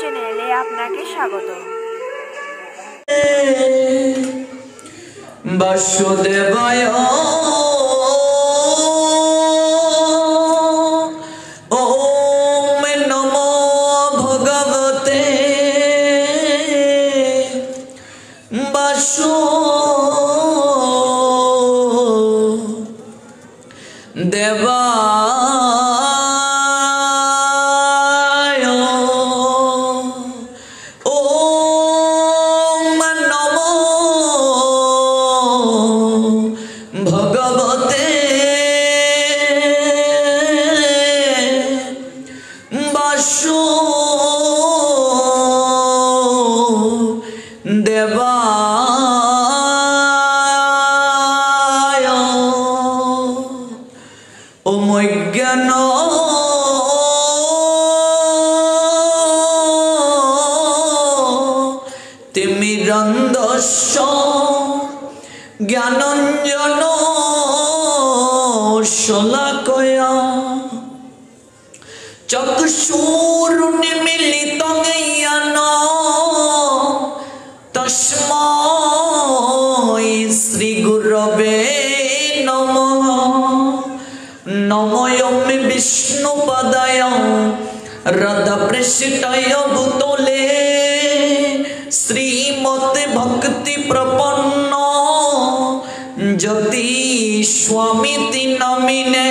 চ্যানেলে আপনাকে স্বাগত। বাসুদেবায় ওম নমো ভগবতে বাসুদেবায় ওম নমো ভগবতে বাসুদেবায় ওম জ্ঞান তিমিরন্ধস্য জ্ঞানঞ্জন শলাকয়া চক্ষুরুন্মিলিতং জ্ঞান তস্मै শ্রীগুরবে নমঃ। নমোয়ং বিষ্ণুপদায় রাধাপৃষ্ঠায় ভূতলে শ্রীমতে ভক্তি প্রপন্ন জ্যোতি স্বামীতি নমিনে।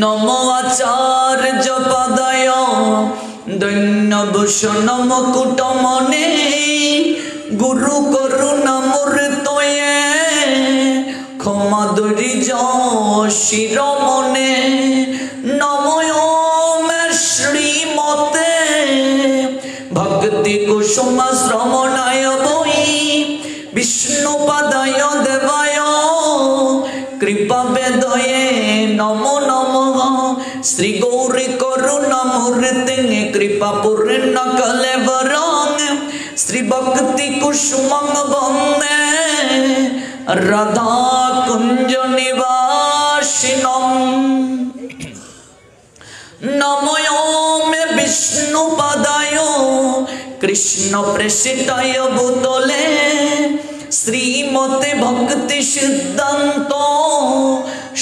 নমো আচার্য পদায় দৈন্যভূষণ মুকুটমনে গুরু করুণামূর্তয়ে ক্ষমাদুরিজ শিরোমণে। নমো শ্রীমতে ভক্তি কুসুম শ্রমণায় বৈ বিষ্ণুপদায় দেবায় কৃপা বেদয়ে নমো নমঃ। শ্রী গৌরী করুণামূর্তে কৃপা পূর্ণ কলেবরং শ্রী ভক্তি কুসুমং বন্দে রাধা কুঞ্জ নিবাসিনম। নমো বিষ্ণুপদায় কৃষ্ণ প্রেষিতায় ভূতলে শ্রীমতে ভক্তি সিদ্ধান্ত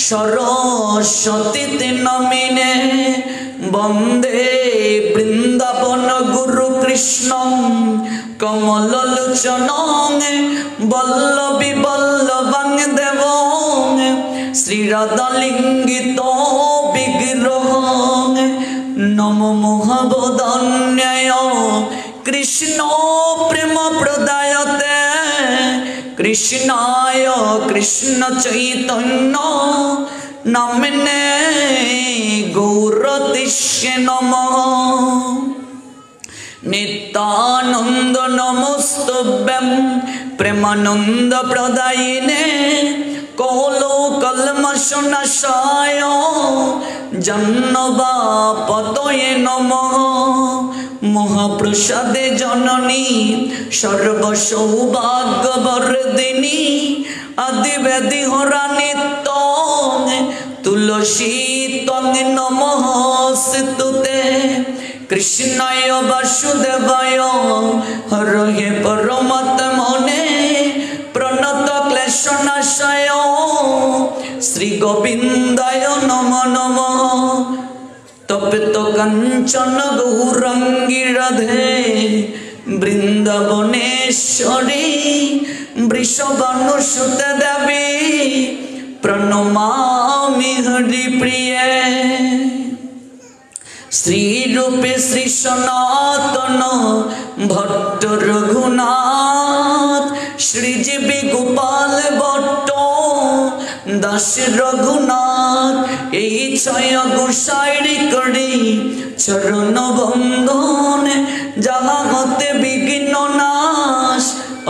সরস্বতী নমিনে। বন্দে বৃন্দাবন গুরু কৃষ্ণ কমললোচনং বল্লভী বল্লভং দেবং শ্রীরাধালিঙ্গিত বিগ্রহং। নমো মহাবোধন্যায় কৃষ্ণ প্রেম প্রদায়তে কৃষ্ণায় কৃষ্ণ চৈতন্য নামিনে গৌরতিষ্যে নমঃ। নিত্যানন্দ নমস্তুভ্যং প্রেমানন্দ প্রদায়িনে কৌলো কলমশনাশায় জন্মবাপতয়ে নমঃ। মহাপ্রসাদে জননী সর্বসৌভাগ্যবর্ধিনী আদিব্যাধি হরা নিত্য তুলসী ত্বং নমস্তুতে। কৃষ্ণায় বাসুদেবায় হরহে পরমাত্মনে প্রণত ক্লেশনাশায় শ্রী গোবিন্দায় নমো নমঃ। তপ্ত কাঞ্চন গৌরাঙ্গী রাধে বৃন্দাবনেশ্বরী বৃষভানুসুতে দেবী প্রণমামি হরিপ্রিয়ে। শ্রীরূপে শ্রী সনাতন ভট্ট রঘুনাথ শ্রীজীবী গোপাল ভট্ট দাস রঘুনাথ এই ছয় গোসাইরি করি চরণ বন্ধন যাহা হতে বিঘ্ন নাশ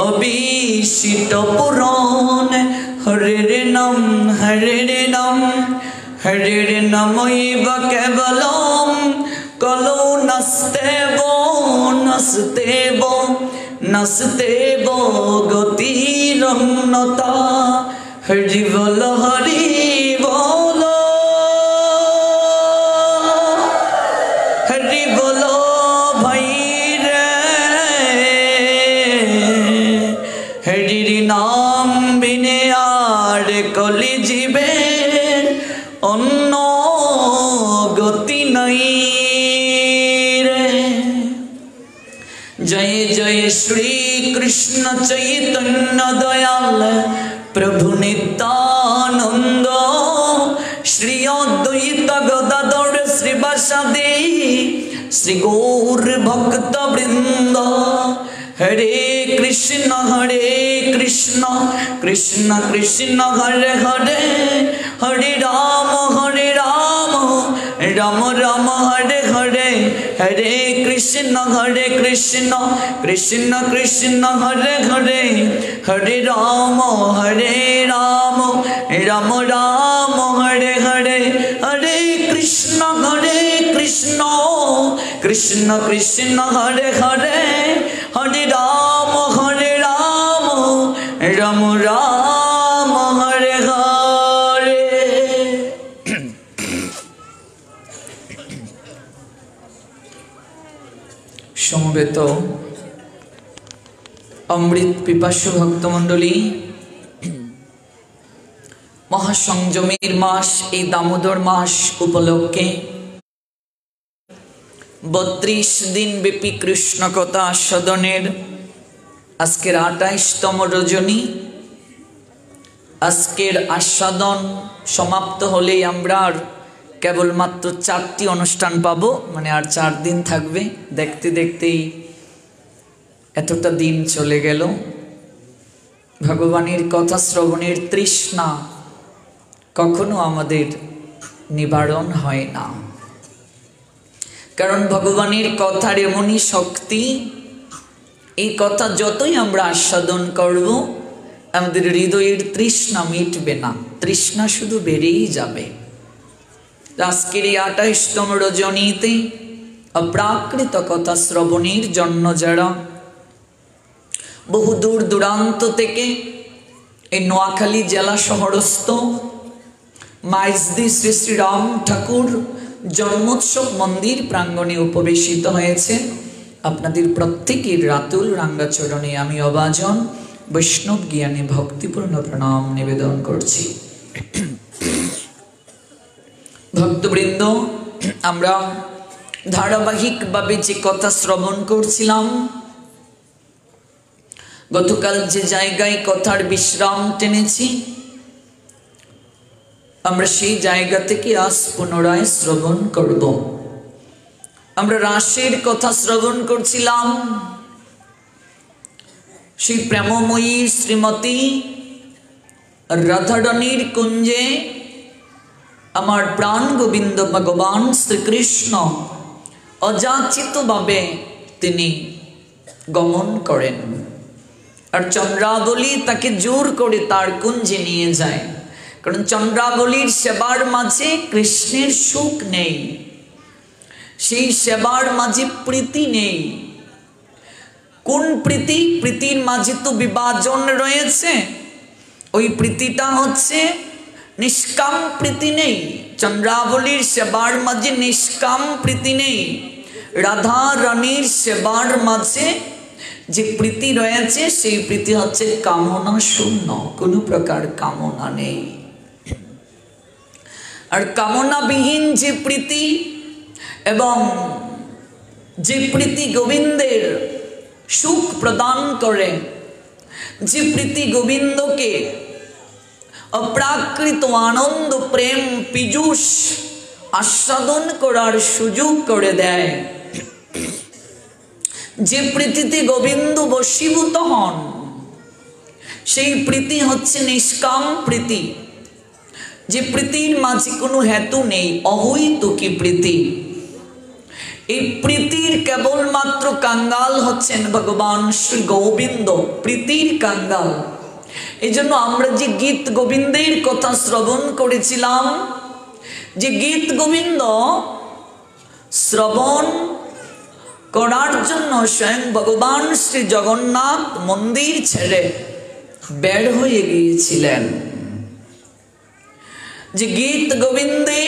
অবিশিষ্ট পুরন। হরে নাম হরে নাম হরে নামৈব কেবলম কলো নস্তেব নস্তেব নস্তেব গতিরন্নতা। হরি বল হরি বল হরি বল অন্য গতি নাই রে। जय जय श्री कृष्ण चैतन्य दयाल प्रभु नित्यानंद श्री अद्वैत गदाधर श्रीवासादि श्री गौर भक्त वृंद। हरे कृष्ण कृष्ण कृष्ण हरे हरे हरे राम राम राम हरे हरे हरे कृष्ण कृष्ण कृष्ण हरे हरे हरे राम राम राम हरे हरे हरे कृष्ण कृष्ण कृष्ण हरे हरे हरे राम राम राम हरे हरे। समवेत अमृत पिपासु भक्तमंडली महासंयमेर मास ए दामोदर मास उपलक्षे 32 दिन व्यापी कृष्ण कथा आस्वादनेर आजकेर 28तम रजनी। आजकेर आस्वादन समाप्त होले आमरा केवलमात्र 4टी अनुष्ठान पाबो, माने आर 4 दिन थाकबे। देखते देखते एतटा दिन चले गेल। भगवानेर कथा श्रवणेर तृष्णा कखनो आमादेर निवारण हय ना, कारण भगवानेर कथार एमनई शक्ति। এই কথা যতই আমরা আস্বাদন করব আমাদের হৃদয়ের তৃষ্ণা মিটবে না, তৃষ্ণা শুধু বেড়েই যাবে। আজকের এই 28তম রজনীতে অপ্রাকৃত কথা শ্রবণের জন্য যারা বহু দূর দূরান্ত থেকে এই নোয়াখালী জেলা শহরস্থ মাইজদি শ্রী শ্রী রাম ঠাকুর জন্মোৎসব মন্দির প্রাঙ্গণে উপবেশিত হয়েছে, আপনাদের প্রত্যেকের রাতুল রাঙ্গাচরণে আমি অবাজন বৈষ্ণব জ্ঞানে ভক্তিপূর্ণ প্রণাম নিবেদন করছি। ভক্তবৃন্দ, আমরা ধারাবাহিকভাবে যে কথা শ্রবণ করছিলাম, গতকাল যে জায়গায় কথার বিশ্রাম টেনেছি আমরা সেই জায়গা থেকে আজ পুনরায় শ্রবণ করব। আমরা রাসের কথা শ্রবণ করছিলাম। সেই প্রেমময়ী শ্রীমতী রাধারানীর কুঞ্জে আমার প্রাণ গোবিন্দ ভগবান শ্রীকৃষ্ণ অযাচিতভাবে তিনি গমন করেন, আর চন্দ্রাবলী তাকে জোর করে তার কুঞ্জে নিয়ে যায়। কারণ চন্দ্রাবলীর সেবার মাঝে কৃষ্ণের সুখ নেই, সেই সেবার মাঝে প্রীতি নেই। কোন প্রীতি? প্রীতির মাঝে তো বিভাজন রয়েছে, ওই প্রীতিটা হচ্ছে নিষ্কাম প্রীতি নেই। চন্দ্রাবলীর সেবার মাঝে নিষ্কাম প্রীতি নেই। রাধা রানীর সেবার মাঝে যে প্রীতি রয়েছে সেই প্রীতি হচ্ছে কামনা শূন্য, কোনো প্রকার কামনা নেই। আর কামনাবিহীন যে প্রীতি এবং যে প্রীতি গোবিন্দের সুখ প্রদান করে, যে প্রীতি গোবিন্দকে অপ্রাকৃত আনন্দ প্রেম পীযূষ আস্বাদন করার সুযোগ করে দেয়, যে প্রীতিতে গোবিন্দ বশীভূত হন, সেই প্রীতি হচ্ছে নিষ্কাম প্রীতি। যে প্রীতির মাঝে কোনো হেতু নেই, অহৈতুকী প্রীতি। এই প্রীতির কেবলমাত্র কাঙ্গাল হচ্ছেন ভগবান শ্রী গোবিন্দ, প্রীতির কাঙ্গাল। এই জন্য আমরা যে গীত গোবিন্দের কথা শ্রবণ করেছিলাম, যে গীত গোবিন্দ শ্রবণ করার জন্য স্বয়ং ভগবান শ্রী জগন্নাথ মন্দির ছেড়ে বের হয়ে গিয়েছিলেন, যে গীত গোবিন্দে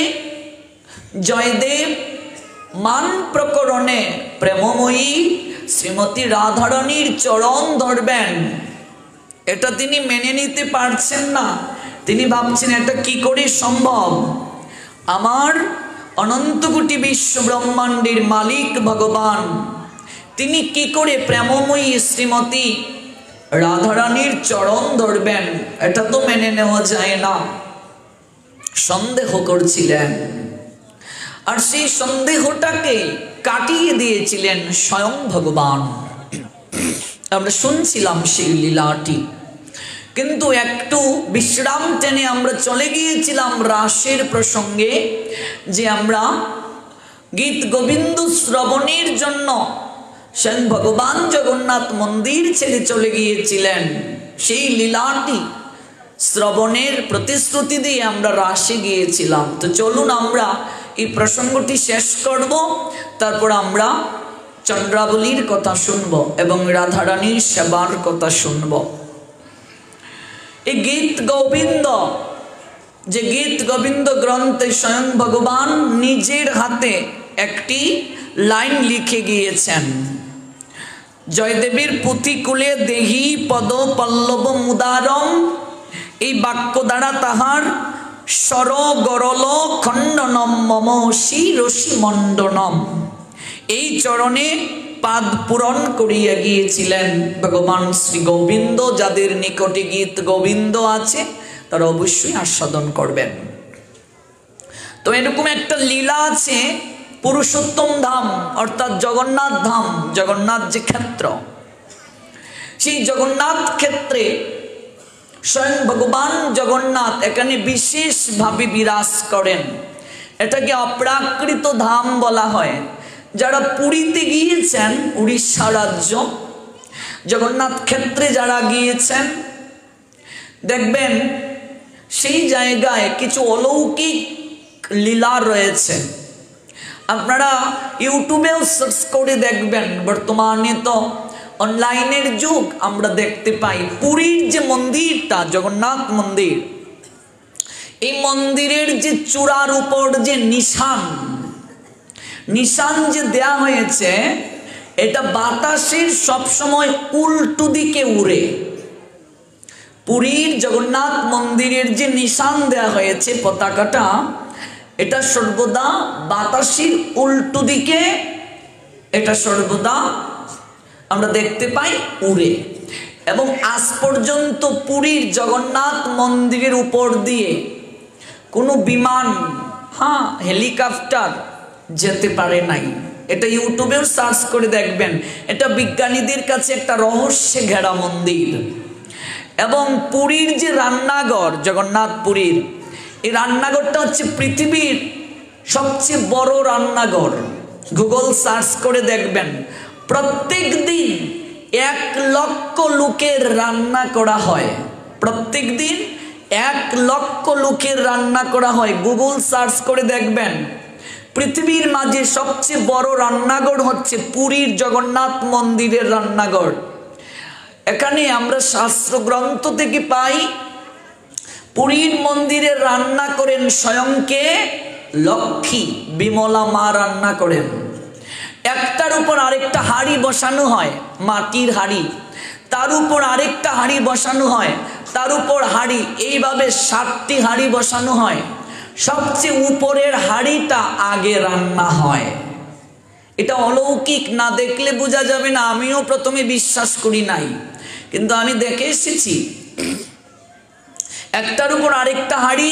জয়দেব মান প্রকরণে প্রেমময়ী শ্রীমতী রাধারানীর চরণ ধরবেন, এটা তিনি মেনে নিতে পারছেন না। তিনি ভাবছেন এটা কি করে সম্ভব। আমার অনন্ত কোটি বিশ্ব ব্রহ্মাণ্ডের মালিক ভগবান তিনি কি করে প্রেমময়ী শ্রীমতী রাধারানীর চরণ ধরবেন, এটা তো মেনে নেওয়া যায় না। সন্দেহ করছিলেন, আর সেই সন্দেহটাকে কাটিয়ে দিয়েছিলেন স্বয়ং ভগবান। আমরা শুনছিলাম সেই লীলাটি, কিন্তু একটু বিশ্রাম টেনে আমরা চলে গিয়েছিলাম রাসের প্রসঙ্গে, যে আমরা গীত গোবিন্দ শ্রবণের জন্য স্বয়ং ভগবান জগন্নাথ মন্দির ছেড়ে চলে গিয়েছিলেন। সেই লীলাটি শ্রবণের প্রতিশ্রুতি দিয়ে আমরা রাসে গিয়েছিলাম। তো চলুন আমরা এই প্রসঙ্গটি শেষ করব, তারপর আমরা চন্দ্রাবলীর কথা শুনব এবং রাধারানীর সেবার কথা শুনব। এই গীত গোবিন্দ, যে গীত গোবিন্দ গ্রন্থে স্বয়ং ভগবান নিজের হাতে একটি লাইন লিখে গিয়েছেন, জয়দেবীর পুঁথিকুলে দেহি পদ পল্লব মুদারম, এই বাক্য দ্বারা তাহার স্বর গরল খণ্ডনম মম শিরসি মণ্ডনম, এই চরণে পাদ পূরণ করিয়া গিয়েছিলেন ভগবান শ্রী গোবিন্দ। যাদের নিকটে গীত গোবিন্দ আছে তারা অবশ্যই আস্বাদন করবেন। তো এরকম একটা লীলা আছে পুরুষোত্তম ধাম অর্থাৎ জগন্নাথ ধাম, জগন্নাথ যে ক্ষেত্র, সেই জগন্নাথ ক্ষেত্রে স্বয়ং ভগবান জগন্নাথ এখানে বিশেষভাবে বিরাজ করেন। এটাকে অপ্রাকৃত ধাম বলা হয়। যারা পুরীতে গিয়েছেন, উড়িষ্যা রাজ্য জগন্নাথ ক্ষেত্রে যারা গিয়েছেন, দেখবেন সেই জায়গায় কিছু অলৌকিক লীলা রয়েছে। আপনারা ইউটিউবেও সার্চ করে দেখবেন, বর্তমানে তো অনলাইনের যুগ, আমরা দেখতে পাই পুরীর যে মন্দিরটা জগন্নাথ মন্দির, এই মন্দিরের যে চূড়ার উপর যে নিশান যে দেয়া হয়েছে, এটা বাতাসের সবসময় উল্টো দিকে উড়ে। পুরীর জগন্নাথ মন্দিরের যে নিশান দেয়া হয়েছে পতাকাটা, এটা সর্বদা বাতাসের উল্টো দিকে, এটা সর্বদা আমরা দেখতে পাই উড়ে। এবং আজ পর্যন্ত পুরীর জগন্নাথ মন্দিরের উপর দিয়ে কোনো বিমান, হেলিকপ্টার যেতে পারে নাই। এটা ইউটিউবেও সার্চ করে দেখবেন। এটা বিজ্ঞানীদের কাছে একটা রহস্যে ঘেরা মন্দির। এবং পুরীর যে রান্নাঘর, জগন্নাথ পুরীর এই রান্নাঘরটা হচ্ছে পৃথিবীর সবচেয়ে বড় রান্নাঘর। গুগল সার্চ করে দেখবেন, প্রত্যেক দিন 1 লক্ষ লোকের রান্না করা হয়। প্রত্যেক দিন 1 লক্ষ লোকের রান্না করা হয়। গুগল সার্চ করে দেখবেন, পৃথিবীর মাঝে সবচেয়ে বড় রান্নাঘর হচ্ছে পুরীর জগন্নাথ মন্দিরের রান্নাঘর। এখানে আমরা শাস্ত্র গ্রন্থ থেকে পাই, পুরীর মন্দিরে রান্না করেন স্বয়ংকে লক্ষ্মী বিমলা মা রান্না করেন। একটার উপর আরেকটা হাঁড়ি বসানো হয়, মাটির হাঁড়ি, তার উপর আরেকটা হাঁড়ি বসানো হয়, তার উপর হাঁড়ি, এইভাবে 7টি হাঁড়ি বসানো হয়। সবচেয়ে উপরের হাঁড়িটা আগে রান্না হয়। এটা অলৌকিক, না দেখলে বোঝা যাবে না। আমিও প্রথমে বিশ্বাস করি নাই, কিন্তু আমি দেখে এসেছি। একটার উপর আরেকটা হাঁড়ি,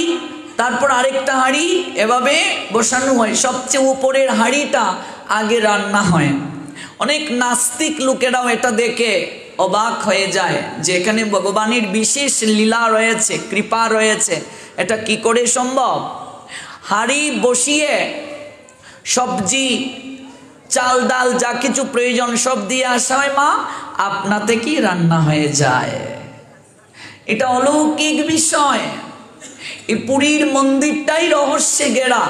তারপর আরেকটা হাঁড়ি, এভাবে বসানো হয়। সবচেয়ে উপরের হাঁড়িটা আগে রান্না হয়। অনেক নাস্তিক লোকেরাও এটা দেখে অবাক হয়ে যায় যে এখানে ভগবানের বিশেষ লীলা রয়েছে, কৃপা রয়েছে। এটা কি করে সম্ভব? হাঁড়ি বসিয়ে সবজি, চাল ডাল যা কিছু প্রয়োজন সব দিয়ে আসা হয়, মা আপনা থেকেই রান্না হয়ে যায়। এটা অলৌকিক বিষয়। এই পুরীর মন্দিরটাই রহস্যে ঘেরা।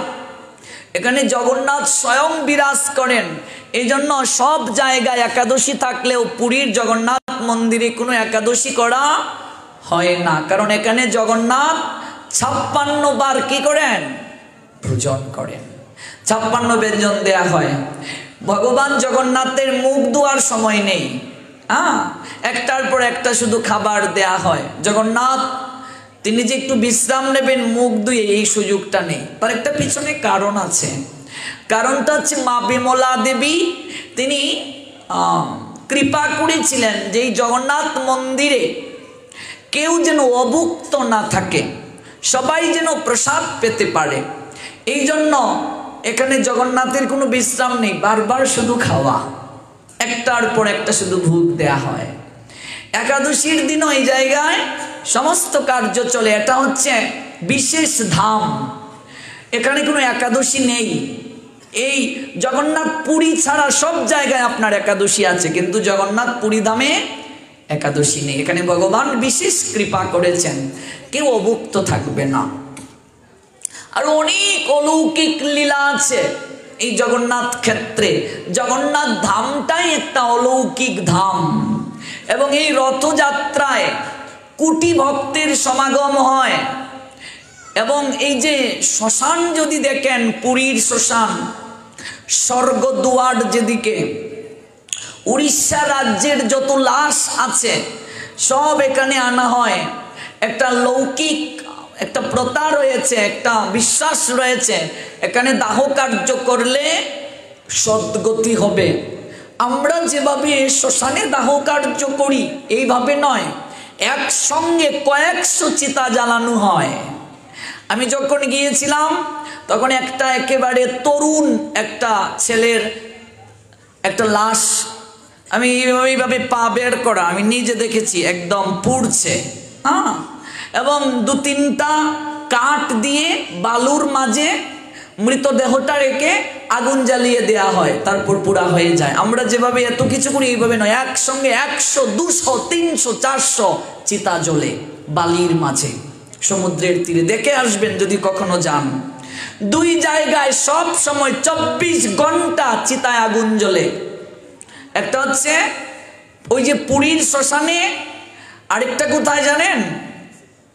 এখানে জগন্নাথ স্বয়ং বিরাজ করেন। এই জন্য সব জায়গায় একাদশী থাকলেও পুরীর জগন্নাথ মন্দিরে কোনো একাদশী করা হয় না, কারণ এখানে জগন্নাথ 56 বার কি করেন? ভোজন করেন। 56 ব্যঞ্জন দেয়া হয়। ভগবান জগন্নাথের মুখ ধোয়ার সময় নেই, একটার পর একটা শুধু খাবার দেয়া হয়। জগন্নাথ তিনি যে একটু বিশ্রাম নেবেন মুখ ধুয়ে, এই সুযোগটা নেই। তার একটা পিছনে কারণ আছে। কারণটা হচ্ছে মা বিমলা দেবী তিনি কৃপা করেছিলেন যে এই জগন্নাথ মন্দিরে কেউ যেন অভুক্ত না থাকে, সবাই যেন প্রসাদ পেতে পারে। এই জন্য এখানে জগন্নাথের কোনো বিশ্রাম নেই, বারবার শুধু খাওয়া, একটার পর একটা শুধু ভোগ দেয়া হয়। একাদশীর দিনও এই জায়গায় সমস্ত কার্য চলে। এটা হচ্ছে বিশেষ ধাম, এখানে কোনো একাদশী নেই। এই জগন্নাথ পুরী ছাড়া সব জায়গায় আপনার একাদশী আছে, কিন্তু জগন্নাথ পুরী ধামে একাদশী নেই। এখানে ভগবান বিশেষ কৃপা করেছেন, কেউ অভুক্ত থাকবে না। আর অনেক অলৌকিক লীলা আছে এই জগন্নাথ ক্ষেত্রে। জগন্নাথ ধামটাই একটা অলৌকিক ধাম, এবং এই রথযাত্রায় কোটি ভক্তের সমাগম হয়। এবং এই যে শ্মশান যদি দেখেন, পুরীর শ্মশান, স্বর্গদুয়ার যেদিকে, উড়িষ্যা রাজ্যের যত লাশ আছে সব এখানে আনা হয়। একটা লৌকিক একটা প্রথা রয়েছে, একটা বিশ্বাস রয়েছে, এখানে দাহ কার্য করলে সদ্গতি হবে। আমরা যেভাবে শ্মশানে দাহ কার্য করি এইভাবে নয়, একসঙ্গে কয়েকশো চিতা জ্বালানো হয়। আমি যখন গিয়েছিলাম তখন একটা একেবারে তরুণ একটা ছেলের একটা লাশ আমি এইভাবে পা বের করা আমি নিজে দেখেছি, একদম পুড়ছে। হ্যাঁ, এবং 2-3টা কাঠ দিয়ে বালুর মাঝে মৃতদেহটা রেখে আগুন জ্বালিয়ে দেয়া হয়, তারপর পুরা হয়ে যায়। আমরা যেভাবে এত কিছু করি এইভাবে নয়, একসঙ্গে 100, 200, 300, 400 চিতা জ্বলে বালির মাঝে, সমুদ্রের তীরে। দেখে আসবেন যদি কখনো যান। 2 জায়গায় সব সময় 24 ঘন্টা চিতায় আগুন জ্বলে। একটা হচ্ছে ওই যে পুরীর শ্মশানে, আরেকটা কোথায় জানেন?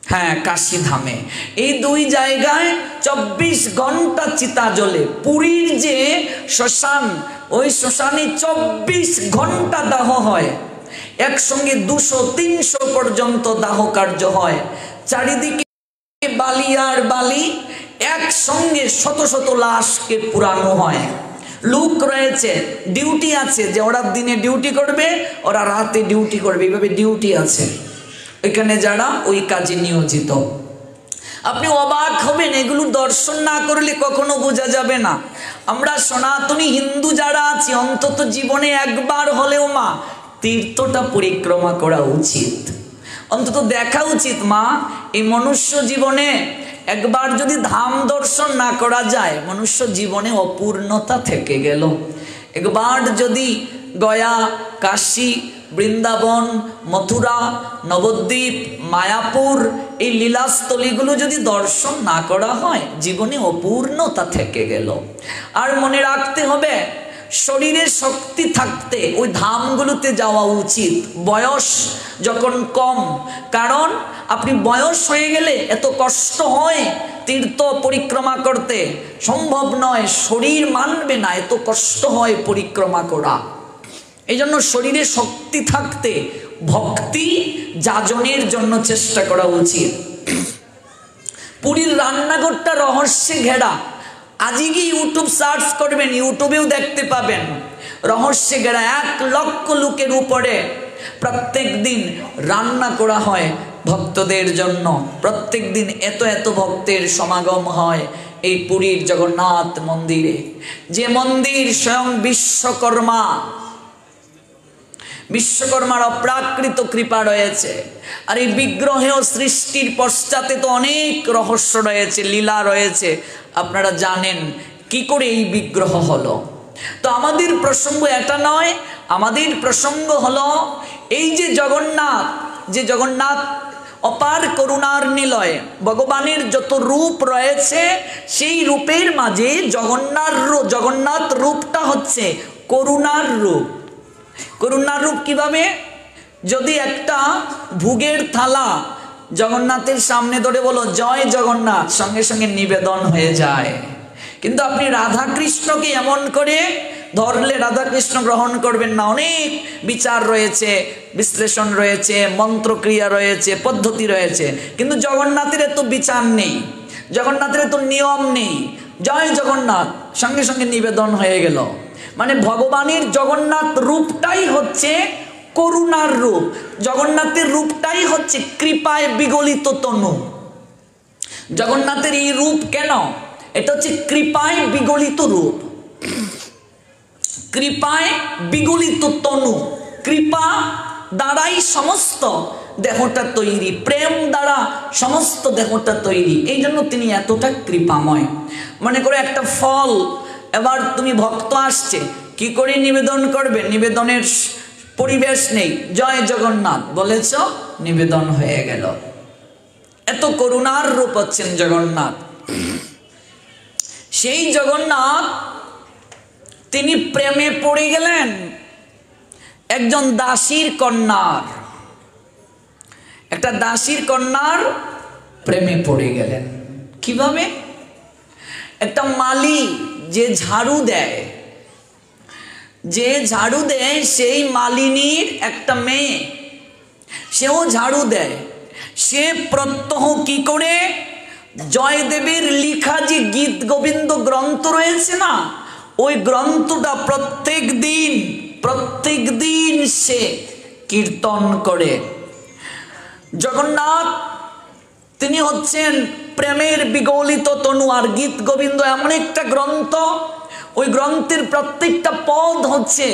হ্যাঁ, কাশী ধামে। এই 2 জায়গায় 24 ঘন্টা চিতা জ্বলে। পুরীর যে শ্মশান, ওই শ্মশানে 24 ঘন্টা দাহ হয়, একসঙ্গে 200-300 পর্যন্ত দাহ কার্য হয়। চারিদিকে বালি আর বালি, একসঙ্গে শত শত লাশকে পুরানো হয়। লোক রয়েছে, ডিউটি আছে, যে ওরা দিনে ডিউটি করবে, ওরা রাতে ডিউটি করবে, এইভাবে ডিউটি আছে এখানে যারা ওই কাজে নিয়োজিত। আপনি অবাক হবেন, এগুলো দর্শন না করলে কখনো বোঝা যাবে না। আমরা সনাতনী হিন্দু যারা আছি, অন্তত জীবনে একবার হলেও মা তীর্থটা পরিক্রমা করা উচিত, অন্তত দেখা উচিত। মা, এই মনুষ্য জীবনে একবার যদি ধাম দর্শন না করা যায়, মনুষ্য জীবনে অপূর্ণতা থেকে গেল। একবার যদি গয়া, কাশী, বৃন্দাবন, মথুরা, নবদ্বীপ, মায়াপুর, এই লীলাস্থলীগুলো যদি দর্শন না করা হয়, জীবনে অপূর্ণতা থেকে গেল। আর মনে রাখতে হবে, শরীরে শক্তি থাকতে ওই ধামগুলোতে যাওয়া উচিত, বয়স যখন কম। কারণ আপনি বয়স হয়ে গেলে এত কষ্ট হয় তীর্থ পরিক্রমা করতে, সম্ভব নয়, শরীর মানবে না, এত কষ্ট হয় পরিক্রমা করা। এই জন্য শরীরে শক্তি থাকতে ভক্তি যাজনের জন্য চেষ্টা করা উচিত। পুরীর রান্নাঘরটা রহস্যে ঘেরা। আজই গিয়ে ইউটিউব সার্চ করবেন, ইউটিউবেও দেখতে পাবেন, রহস্যে ঘেরা। 1 লক্ষ লোকের উপরে প্রত্যেক দিন রান্না করা হয় ভক্তদের জন্য। প্রত্যেক দিন এত এত ভক্তের সমাগম হয় এই পুরীর জগন্নাথ মন্দিরে, যে মন্দির স্বয়ং বিশ্বকর্মার অপ্রাকৃত কৃপা রয়েছে। আর এই বিগ্রহেও সৃষ্টির পশ্চাতে তো অনেক রহস্য রয়েছে, লীলা রয়েছে। আপনারা জানেন কি করে এই বিগ্রহ হলো। তো আমাদের প্রসঙ্গ এটা নয়, আমাদের প্রসঙ্গ হলো এই যে জগন্নাথ অপার করুণার নিলয়, ভগবানের যত রূপ রয়েছে সেই রূপের মাঝে জগন্নাথ রূপটা হচ্ছে করুণার রূপ। করুণার রূপ কিভাবে? যদি একটা ভোগের থালা জগন্নাথের সামনে ধরে বলো জয় জগন্নাথ, সঙ্গে সঙ্গে নিবেদন হয়ে যায়। কিন্তু আপনি রাধা কৃষ্ণকে এমন করে ধরলে রাধাকৃষ্ণ গ্রহণ করবেন না। অনেক বিচার রয়েছে, বিশ্লেষণ রয়েছে, মন্ত্রক্রিয়া রয়েছে, পদ্ধতি রয়েছে, কিন্তু জগন্নাথের এত বিচার নেই, জগন্নাথের এত নিয়ম নেই। জয় জগন্নাথ সঙ্গে সঙ্গে নিবেদন হয়ে গেল। মানে ভগবানের জগন্নাথ রূপটাই হচ্ছে করুণার রূপ, জগন্নাথের রূপটাই হচ্ছে কৃপায় বিগলিত তনু। জগন্নাথের এই রূপ কেন? এটা হচ্ছে কৃপায় বিগলিত রূপ, কৃপায় বিগলিত তনু। কৃপা দ্বারাই সমস্ত দেহটা তৈরি, প্রেম দ্বারা সমস্ত দেহটা তৈরি, এই জন্য তিনি এতটা কৃপাময়। মনে করে একটা ফল, এবার তুমি ভক্ত আসছে, কি করে নিবেদন করবে? নিবেদনের পরিবেশ নেই, জয় জগন্নাথ বলেছ, নিবেদন হয়ে গেল। এত করুণার রূপ হচ্ছেন জগন্নাথ। সেই জগন্নাথ তিনি প্রেমে পড়ে গেলেন একজন দাসীর কন্যার, একটা দাসীর কন্যার প্রেমে পড়ে গেলেন। কিভাবে? একটা মালি যে ঝাড়ু দেয়, যে ঝাড়ু দেয় সেই মালিনীর একটা মেয়ে, সেও ঝাড়ু দেয়। সে প্রত্যহ কি করে জয়দেবের লিখা যে গীত গোবিন্দ গ্রন্থ রয়েছে না, ওই গ্রন্থটা প্রত্যেক দিন সে কীর্তন করে। জগন্নাথ তিনি হচ্ছেন প্রেমের বিগলিত তনু। আর গীত গোবিন্দ এমন একটা গ্রন্থ, ওই গ্রন্থের প্রত্যেকটা পদ হচ্ছে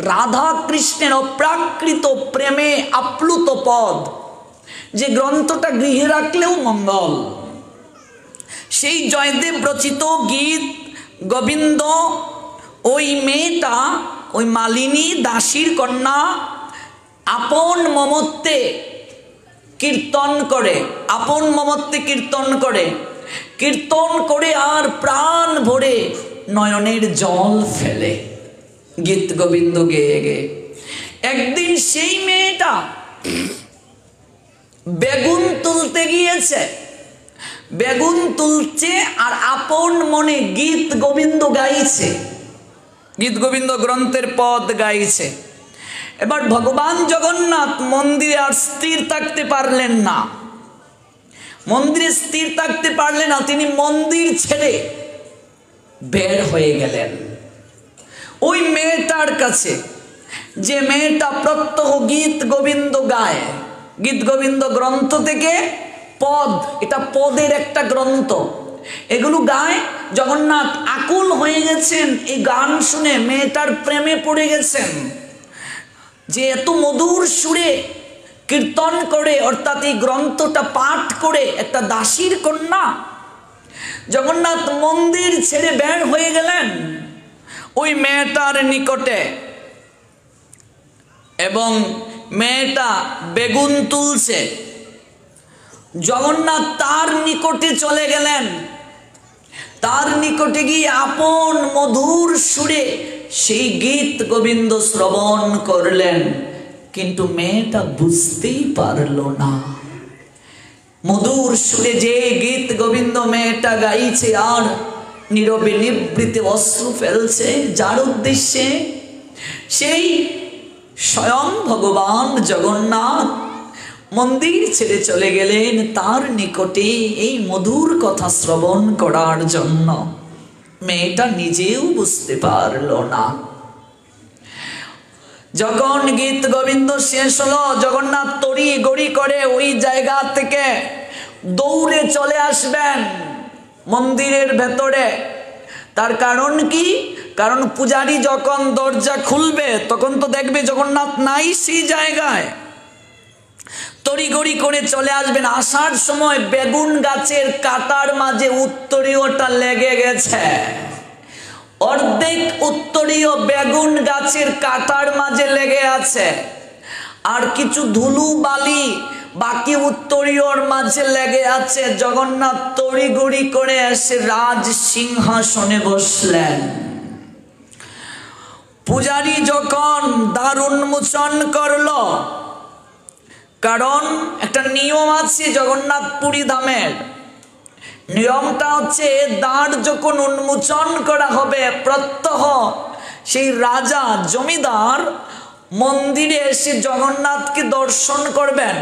রাধা কৃষ্ণের অপ্রাকৃত প্রেমে আপ্লুত পদ, যে গ্রন্থটা গৃহে রাখলেও মঙ্গল। সেই জয়দেব রচিত গীত গোবিন্দ, ওই মেয়েটা, ওই মালিনী দাসীর কন্যা আপন মমত্বে কীর্তন করে, আপন মমত্বে কীর্তন করে, কীর্তন করে আর প্রাণ ভরে নয়নের জল ফেলে গীত গোবিন্দ গেয়ে গেয়ে। একদিন সেই মেয়েটা বেগুন তুলতে গিয়েছে, বেগুন তুলছে আর আপন মনে গীত গোবিন্দ গাইছে, গীত গোবিন্দ গ্রন্থের পদ গাইছে। এবার ভগবান জগন্নাথ মন্দিরে আর স্থির থাকতে পারলেন না, মন্দিরে স্থির থাকতে পারলেন না, তিনি মন্দির ছেড়ে বের হয়ে গেলেন ওই মেয়েটার কাছে, যে মেয়েটা প্রত্যহ গীত গোবিন্দ গায়। গীত গোবিন্দ গ্রন্থ থেকে পদ, এটা পদের একটা গ্রন্থ, এগুলো গায়। জগন্নাথ আকুল হয়ে গেছেন এই গান শুনে, মেয়েটার প্রেমে পড়ে গেছেন, যে এত মধুর সুরে কীর্তন করে, অর্থাৎ এই গ্রন্থটা পাঠ করে একটা দাসীর কন্যা। জগন্নাথ মন্দির ছেড়ে বের হয়ে গেলেন ওই মেয়েটার নিকটে, এবং মেয়েটা বেগুন তুলছে। জগন্নাথ তার নিকটে চলে গেলেন, তার নিকটে গিয়ে আপন মধুর সুরে সেই গীত গোবিন্দ শ্রবণ করলেন, কিন্তু মেয়েটা বুঝতেই পারল না। মধুর সুরে যে গীত গোবিন্দ মেয়েটা গাইছে, আর নীরবে নিবৃতে অশ্রু ফেলছে, যার উদ্দেশ্যে? সেই স্বয়ং ভগবান জগন্নাথ মন্দির ছেড়ে চলে গেলেন তার নিকটে এই মধুর কথা শ্রবণ করার জন্য। মেয়েটা নিজেও বুঝতে পারল না। যখন গীত গোবিন্দ শেষ হলো, জগন্নাথ তড়ি গড়ি করে ওই জায়গা থেকে দৌড়ে চলে আসবেন মন্দিরের ভেতরে। তার কারণ কি? কারণ পূজারী যখন দরজা খুলবে তখন তো দেখবে জগন্নাথ নাই সেই জায়গায়, তড়িঘড়ি করে চলে আসবেন। আসার সময় বেগুন গাছের কাটার মাঝে উত্তরীয়টা লেগে গেছে, অর্ধেক উত্তরীয় বেগুন গাছের কাটার মাঝে লেগে আছে, আর কিছু ধুলো বালি বাকি উত্তরীয়র মাঝে লেগে আছে। জগন্নাথ তড়িঘড়ি করে এসে রাজ সিংহাসনে বসলেন। পূজারী যখন দ্বার উন্মোচন করলো, কারণ একটা নিয়ম আছে জগন্নাথ পুরী ধামের, নিয়মটা হচ্ছে দ্বার যখন উন্মোচন করা হবে প্রত্যহ সেই রাজা জমিদার মন্দিরে এসে জগন্নাথকে দর্শন করবেন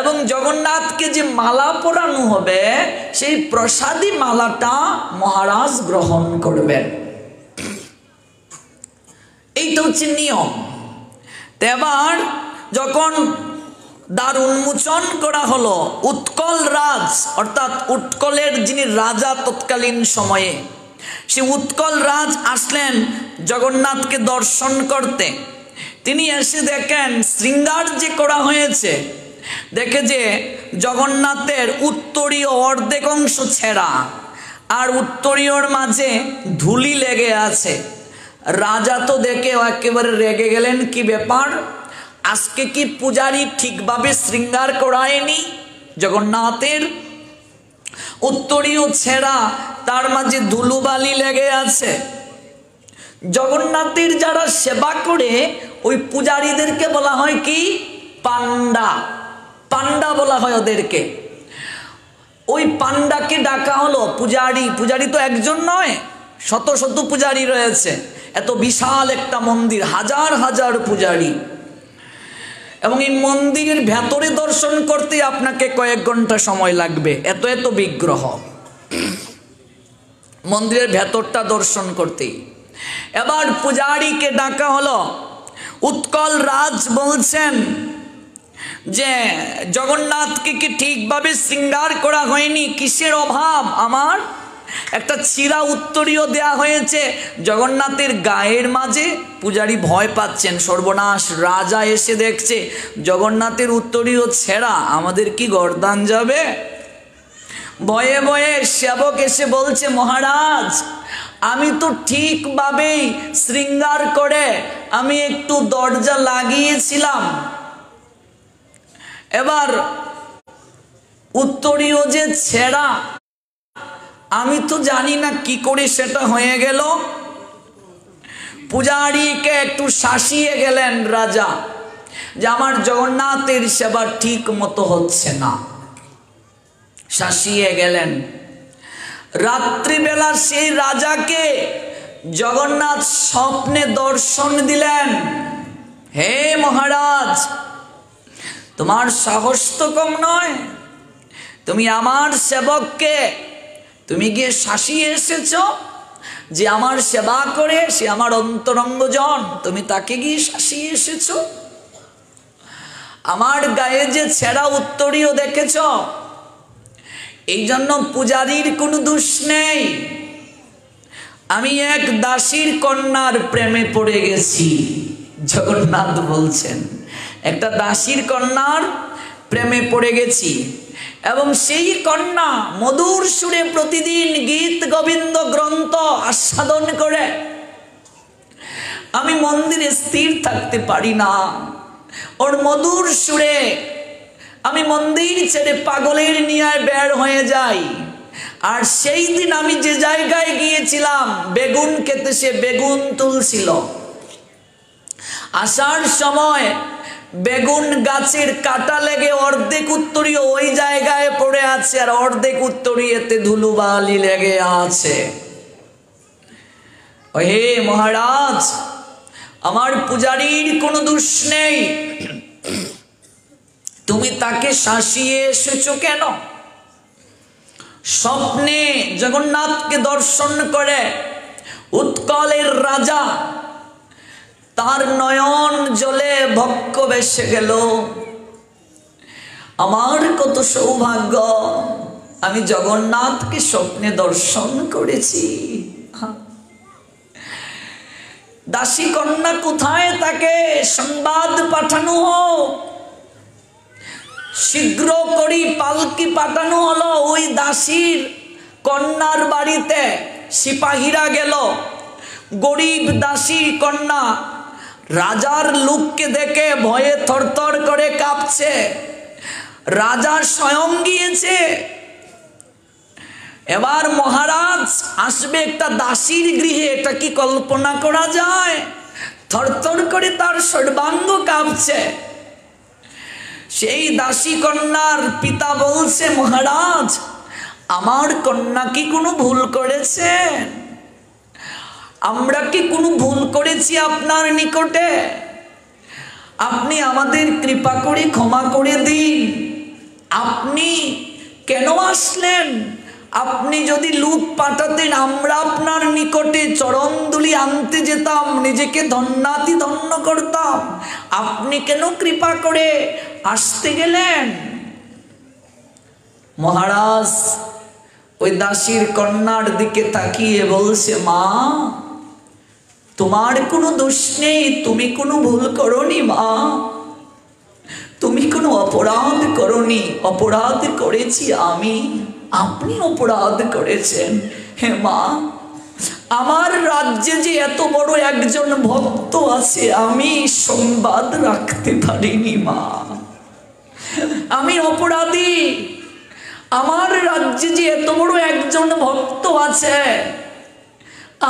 এবং জগন্নাথকে যে মালা পরানো হবে সেই প্রসাদী মালাটা মহারাজ গ্রহণ করবেন। এইটা হচ্ছে নিয়ম। এবার যখন দ্বার উন্মোচন করা হলো, উৎকল রাজ অর্থাৎ উৎকলের যিনি রাজা তৎকালীন সময়ে, সে উৎকল রাজ আসলেন জগন্নাথকে দর্শন করতে। তিনি এসে দেখেন শৃঙ্গার যে করা হয়েছে, দেখে যে জগন্নাথের উত্তরীয় অর্ধেক অংশ ছেঁড়া আর উত্তরীয়র মাঝে ধুলি লেগে আছে। রাজা তো দেখে একেবারে রেগে গেলেন, কি ব্যাপার, আজকে কি পূজারী ঠিকভাবে শৃঙ্গার করায়নি? জগন্নাথের উত্তরীয় ছেঁড়া, তার মাঝে ধুলোবালি লেগে আছে। জগন্নাথের যারা সেবা করে ওই পূজারীদেরকে বলা হয় কি? পান্ডা। পান্ডা বলা হয় ওদেরকে। ওই পান্ডাকে ডাকা হলো পূজারী। পূজারী তো একজন নয়, শত শত পূজারী রয়েছে। এত বিশাল একটা মন্দির, হাজার হাজার পূজারী, এবং এই মন্দিরের ভেতরে দর্শন করতে আপনাকে কয়েক ঘন্টা সময় লাগবে। এত এত বিগ্রহ, মন্দিরের ভেতরটা দর্শন করতেই। এবার পূজারীকে ডাকা হলো। উৎকল রাজ বলছেন যে জগন্নাথকে কি ঠিকভাবে শৃঙ্গার করা হয়নি? কিসের অভাব? আমার একটা চিরা উত্তরীয় দেয়া হয়েছে জগন্নাথের গায়ের মাঝে। পূজারী ভয় পাচ্ছেন, সর্বনাশ, রাজা এসে দেখছে জগন্নাথের উত্তরীয় ছেঁড়া, আমাদের কি গর্দান যাবে? ভয়ে ভয়ে সেবক এসে বলছে, মহারাজ, আমি তো ঠিকভাবেই শৃঙ্গার করে আমি একটু দরজা লাগিয়েছিলাম, এবার উত্তরীয় যে ছেঁড়া আমি তো জানি না কি করে সেটা হয়ে গেল। পূজারীকে একটু শাসিয়ে গেলেন রাজা যে আমার জগন্নাথের সেবা ঠিক মতো হচ্ছে না, শাসিয়ে গেলেন। রাত্রিবেলা সেই রাজাকে জগন্নাথ স্বপ্নে দর্শন দিলেন। হে মহারাজ, তোমার সাহস তো কম নয়, তুমি আমার সেবককে তুমি গিয়ে শাসিয়ে এসেছ, যে আমার সেবা করে সে আমার অন্তরঙ্গজন, তুমি তাকে গিয়ে শাসিয়ে এসেছ। আমার গায়ে যে ছেঁড়া উত্তরীয় দেখেছ, এই জন্য পূজারীর কোনো দোষ নেই। আমি এক দাসীর কন্যার প্রেমে পড়ে গেছি। জগন্নাথ বলছেন, একটা দাসীর কন্যার প্রেমে পড়ে গেছি, এবং সেই কন্যা মধুর সুরে প্রতিদিন গীত গোবিন্দ গ্রন্থ আস্বাদন করে। আমি মন্দিরে স্থির থাকতে পারি না, ওর মধুর সুরে আমি মন্দির ছেড়ে পাগলের নিয়ে বের হয়ে যাই। আর সেই দিন আমি যে জায়গায় গিয়েছিলাম, বেগুন খেতে সে বেগুন তুলছিল। আসার সময় বেগুন গাছের কাটা লেগে অর্ধেক উত্তরীয় ওই জায়গায় পড়ে আছে, আর অর্ধেক উত্তরীয়তে ধুলোবালি লেগে আছে। হে মহারাজ, আমার পূজারীর কোনো দোষ নেই, তুমি তাকে শাসিয়ে এসেছো কেন? স্বপ্নে জগন্নাথকে দর্শন করে উৎকলের রাজা, তার নয়ন জলে ভক্ষ বেসে গেল। আমার কত সৌভাগ্য, আমি জগন্নাথকে স্বপ্নে দর্শন করেছি। দাসী কন্যা কোথায়, তাকে সংবাদ পাঠানো হোক। শীঘ্র করি পালকি পাঠানো হলো ওই দাসীর কন্যার বাড়িতে। সিপাহীরা গেল। গরিব দাসী কন্যা রাজার লোককে দেখে ভয়ে থরথর করে কাঁপছে। রাজা স্বয়ং গিয়েছে। এবার মহারাজ আসবে একটা দাসীর গৃহে, এটা কি কল্পনা করা যায়? থরথর করে তার সর্বাঙ্গ কাঁপছে। সেই দাসী কন্যার পিতা বলছে, মহারাজ, আমার কন্যা কি কোনো ভুল করেছে? আমরা কি কোনো ভুল করেছি আপনার নিকটে? আপনি আমাদের কৃপা করে ক্ষমা করে দিন। আপনি কেন আসলেন? আপনি যদি লোক পাঠাতেন, আমরা আপনার নিকটে চরণধুলি আনতে যেতাম, নিজেকে ধন্যাতি ধন্য করতাম। আপনি কেন কৃপা করে আসতে গেলেন? মহারাজ ওই দাসীর কন্যার দিকে তাকিয়ে বলছে, মা, তোমার কোনো দোষ নেই, তুমি কোনো ভুল করনি মা, তুমি কোনো অপরাধ করনি, অপরাধ করেছি আমি, আপনি অপরাধ করেছেন। হে মা, আমার রাজ্যে যে এত বড় একজন ভক্ত আছে আমি সংবাদ রাখতে পারিনি মা, আমি অপরাধী। আমার রাজ্যে যে এত বড় একজন ভক্ত আছে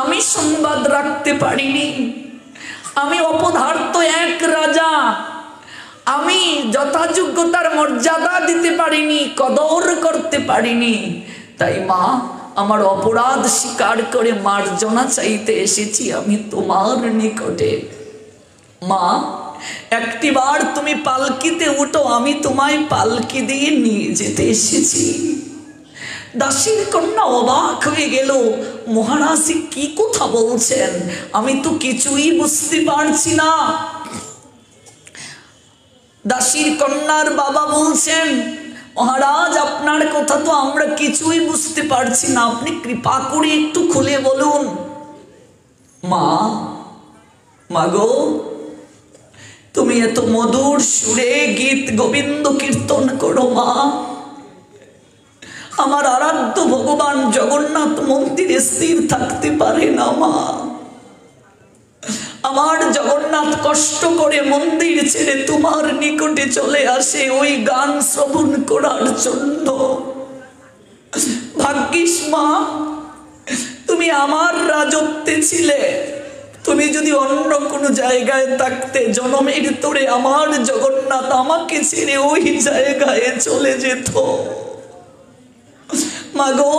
আমি সংবাদ রাখতে পারিনি। আমি অপদার্থ এক রাজা, আমি যথাযোগ্যতার মর্যাদা দিতে পারিনি, কদর করতে পারিনি। তাই মা, আমার অপরাধ স্বীকার করে মার্জনা চাইতে এসেছি আমি তোমার নিকটে। মা, একটিবার তুমি পালকিতে উঠো, আমি তোমায় পালকি দিয়ে নিয়ে যেতে এসেছি। দাসীর কন্যা অবাক হয়ে গেল, মহারাজ কি কথা বলছেন, আমি তো কিছুই বুঝতে পারছি না। দাসীর কন্যার বাবা বলছেন, মহারাজ আপনার কথা তো আমরা কিছুই বুঝতে পারছি না, আপনি কৃপা করে একটু খুলে বলুন। মা, মাগো, তুমি এত মধুর সুরে গীত গোবিন্দ কীর্তন করো মা, আমার আরাধ্য ভগবান জগন্নাথ মন্দিরে স্থির থাকতে পারে না মা। আমার জগন্নাথ কষ্ট করে মন্দির ছেড়ে তোমার নিকটে চলে আসে ওই গান শ্রবণ করার জন্য। ভাগ্যিস মা, তুমি আমার রাজত্বে ছিলে, তুমি যদি অন্য কোনো জায়গায় থাকতে জনমের তোরে আমার জগন্নাথ আমাকে ছেড়ে ওই জায়গায় চলে যেত। মাগো,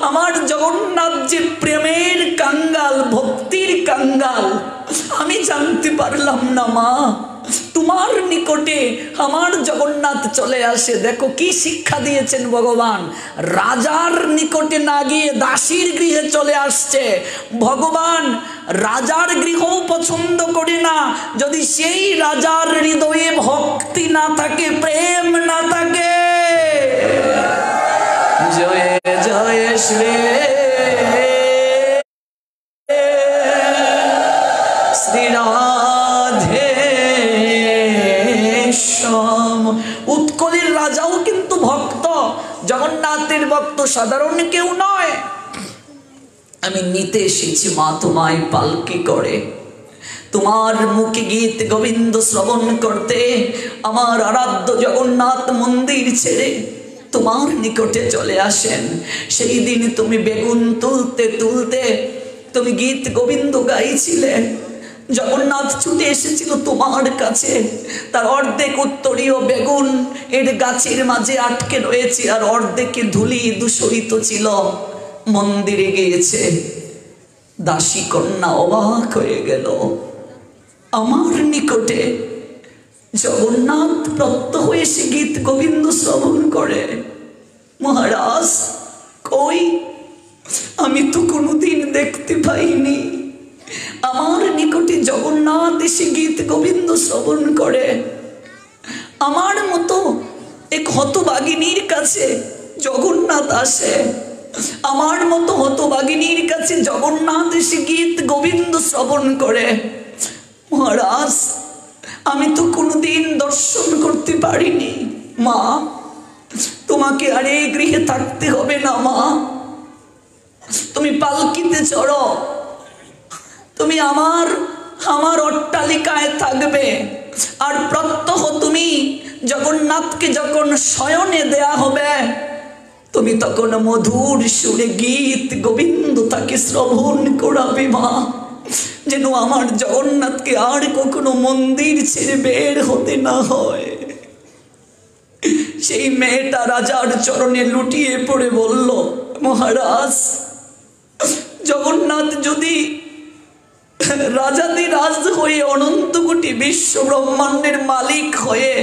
আমার জগন্নাথ যে প্রেমের কাঙ্গাল, ভক্তির কাঙ্গাল, আমি জানতে পারলাম না মা। তোমার নিকটে আমার জগন্নাথ চলে আসে, দেখো কি শিক্ষা দিয়েছেন ভগবান। রাজার নিকটে না গিয়ে দাসীর গৃহে চলে আসছে। ভগবান রাজার গৃহ পছন্দ করে না যদি সেই রাজার হৃদয়ে ভক্তি না থাকে, প্রেম না থাকে। জয় জয় শ্রী শ্রী রাধে শ্যাম। উৎকলের রাজাও কিন্তু ভক্ত, জগন্নাথের ভক্ত, সাধারণ কেউ নয়। আমি নিতে এসেছি মা তোমায় পালকি করে, তোমার মুখে গীত গোবিন্দ শ্রবণ করতে, আমার আরাধ্য জগন্নাথ মন্দির ছেড়ে তোমার নিকটে চলে আসেন। সেই দিন তুমি বেগুন তুলতে তুলতে তুমি গীত গোবিন্দ গাইছিলে, জগন্নাথ ছুটে এসেছিল তোমার কাছে, তার অর্ধেক উত্তরীয় বেগুন এর গাছের মাঝে আটকে রয়েছে, আর অর্ধেকে ধুলি দূষিত ছিল, মন্দিরে গিয়েছে। দাসী কন্যা অবাক হয়ে গেল, আমার নিকটে জগন্নাথ প্রত্যহ এসে গীত গোবিন্দ শ্রবণ করে। মহারাজ কই, আমি তো কোনোদিন দেখতে পাইনি, আমার নিকটে জগন্নাথ এসে গীত গোবিন্দ শ্রবণ করে। আমার মতো এক হতভাগিনীর কাছে জগন্নাথ আসে, আমার মতো হতভাগিনীর কাছে জগন্নাথ এসে গীত গোবিন্দ শ্রবণ করে। মহারাজ, আমি তো কোনোদিন দর্শন করতে পারিনি। মা, তোমাকে আর এই গৃহে থাকতে হবে না মা, তুমি পালকিতে চড়ো, তুমি আমার অট্টালিকায় থাকবে। আর প্রত্যহ তুমি জগন্নাথকে যখন শয়নে দেয়া হবে, তুমি তখন মধুর সুরে গীত গোবিন্দ তাকে শ্রবণ করাবে মা, যেন আমার জগন্নাথকে আর কখনো মন্দির ছেড়ে বের হতে না হয়। সেই মেয়েটা রাজার চরণে লুটিয়ে পড়ে বলল, মহারাজ, জগন্নাথ যদি রাজাদিরাজ হয়ে অনন্ত কোটি বিশ্ব ব্রহ্মাণ্ডের মালিক হয়ে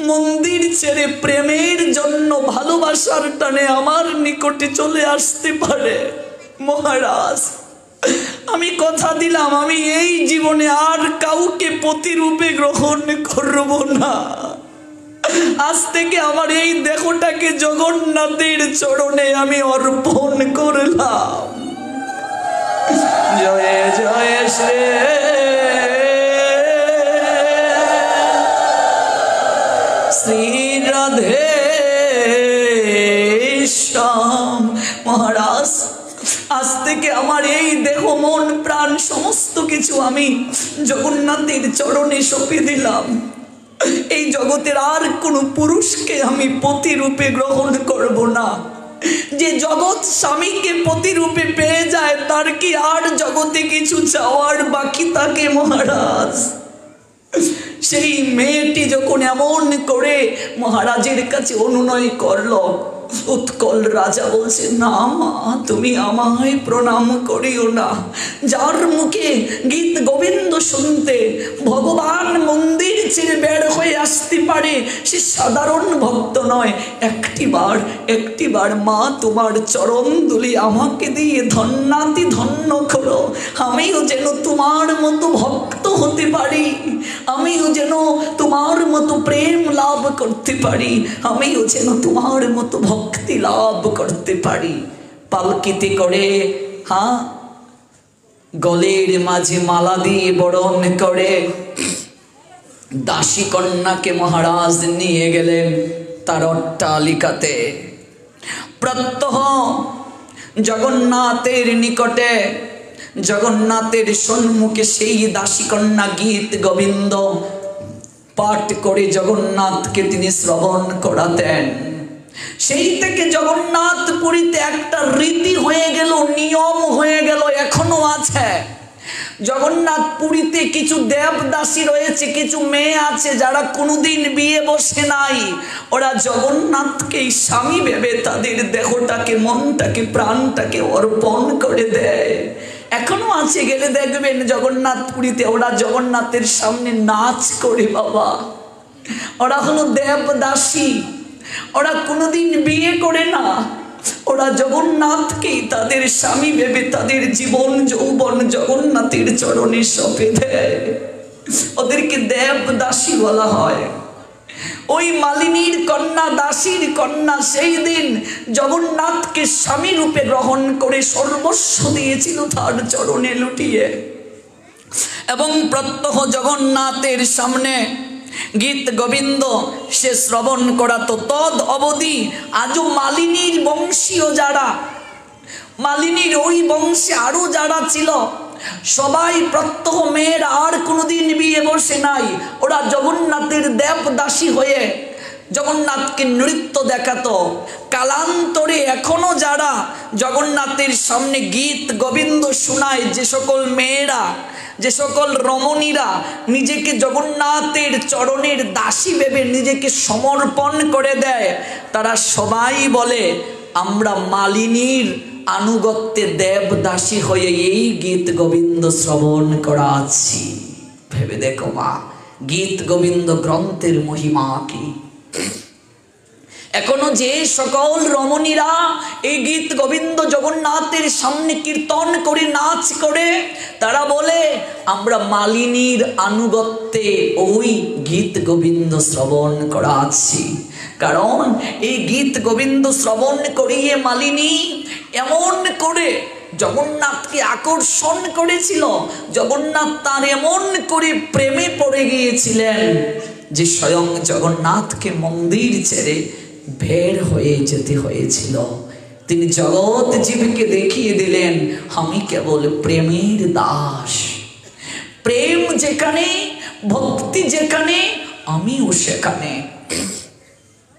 মন্দির ছেড়ে প্রেমের জন্য ভালোবাসার টানে আমার নিকটে চলে আসতে পারে? মহারাজ, আমি কথা দিলাম আমি এই জীবনে আর কাউকে পতিরূপে গ্রহণ করব না। আজ থেকে আমার এই দেহটাকে জগন্নাথের চরণে আমি অর্পণ করলাম। জয় জয় শ্রী শ্রী রাধে শ্যাম। মহারাজ, আজ থেকে আমার এই দেহ মন প্রাণ সমস্ত কিছু আমি জগন্নাথের চরণে সঁপে দিলাম। এই জগতের আর কোনো পুরুষকে আমি পতিরূপে গ্রহণ করব না। যে জগৎ স্বামীকে পতিরূপে পেয়ে যায় তার কি আর জগতে কিছু চাওয়ার বাকি থাকে? মহারাজ, সেই মেয়েটি যখন এমন করে মহারাজের কাছে অনুনয় করল, উৎকল রাজা বলছে, না মা, তুমি আমায় প্রণাম করিও না। যার মুখে গীত গোবিন্দ শুনতে ভগবান মন্দির ছেড়ে বের হয়ে আসতে পারে সে সাধারণ ভক্ত নয়। একটিবার মা তোমার চরণ দুলি আমাকে দিয়ে ধন্যাতি ধন্য করো। আমিও যেন তোমার মতো ভক্ত হতে পারি, আমিও যেন তোমার মতো প্রেম লাভ করতে পারি, আমিও যেন তোমার মতো ভক্তি লাভ করতে পারি। পালকিতে করে, গলের মাঝে মালা দিয়ে বরণ করে দাসী কন্যাকে মহারাজ নিয়ে গেলেন তার অট্টালিকাতে। প্রত্যহ জগন্নাথের নিকটে, জগন্নাথের সম্মুখে সেই দাসী কন্যা গীত গোবিন্দ পাঠ করে জগন্নাথকে তিনি শ্রবণ করাতেন। সেই থেকে জগন্নাথ পুরীতে একটা রীতি হয়ে গেল, নিয়ম হয়ে গেল, এখনো আছে। জগন্নাথ পুরীতে কিছু দেবদাসী রয়েছে, কিছু মেয়ে আছে যারা কোনোদিন বিয়ে বসে নাই। ওরা জগন্নাথকে স্বামী ভেবে তাদের দেহটাকে, মনটাকে, প্রাণটাকে অর্পণ করে দেয়। এখনো আছে, গেলে দেখবেন জগন্নাথ পুরীতে ওরা জগন্নাথের সামনে নাচ করে। বাবা, ওরা হলো দেবদাসী, ওরা কোনোদিন বিয়ে করে না। ওরা জগন্নাথকেই তাদের স্বামী ভেবে তাদের জীবন যৌবন জগন্নাথের চরণে সঁপে দেয়। ওদেরকে দেবদাসী বলা হয়। ওই মালিনীর কন্যা, দাসীর কন্যা সেই দিন জগন্নাথকে স্বামী রূপে গ্রহণ করে সর্বস্ব দিয়েছিল তার চরণে লুটিয়ে। এবং প্রত্যহ জগন্নাথের সামনে গীত গোবিন্দ সে শ্রবণ করাতো। তদ অবধি আজও মালিনীর বংশীয় যারা, মালিনীর ওই বংশে আরো যারা ছিল সবাই প্রত্যহ মেয়ের আর কোনোদিন বিয়ে বসে নাই। ওরা জগন্নাথের দেবদাসী হয়ে জগন্নাথকে নৃত্য দেখাতো। কালান্তরে এখনো যারা জগন্নাথের সামনে গীত গোবিন্দ শোনায়, যে সকল মেয়েরা, যে সকল রমণীরা নিজেকে জগন্নাথের চরণের দাসী ভেবে নিজেকে সমর্পণ করে দেয়, তারা সবাই বলে আমরা মালিনীর আনুগত্যে দেবদাসী হয়ে এই গীত গোবিন্দ শ্রবণ করা আছি। ভেবে দেখো মা, গীত গোবিন্দ গ্রন্থের মহিমা কি। এখনো যে সকল রমণীরা এই গীত গোবিন্দ জগন্নাথের সামনে কীর্তন করে, নাচ করে, তারা বলে আমরা মালিনীর আনুগত্যে ওই গীত গোবিন্দ শ্রবণ করা আছি। কারণ এই গীত গোবিন্দ শ্রবণ করিয়ে মালিনী এমন করে জগন্নাথকে আকর্ষণ করেছিল, জগন্নাথ তার এমন করে প্রেমে পড়ে গিয়েছিলেন যে স্বয়ং জগন্নাথকে মন্দির ছেড়ে বের হয়ে যেতে হয়েছিল। তিনি জগৎ জীবকে দেখিয়ে দিলেন আমি কেবল প্রেমের দাস। প্রেম যেখানে, ভক্তি যেখানে, আমিও সেখানে।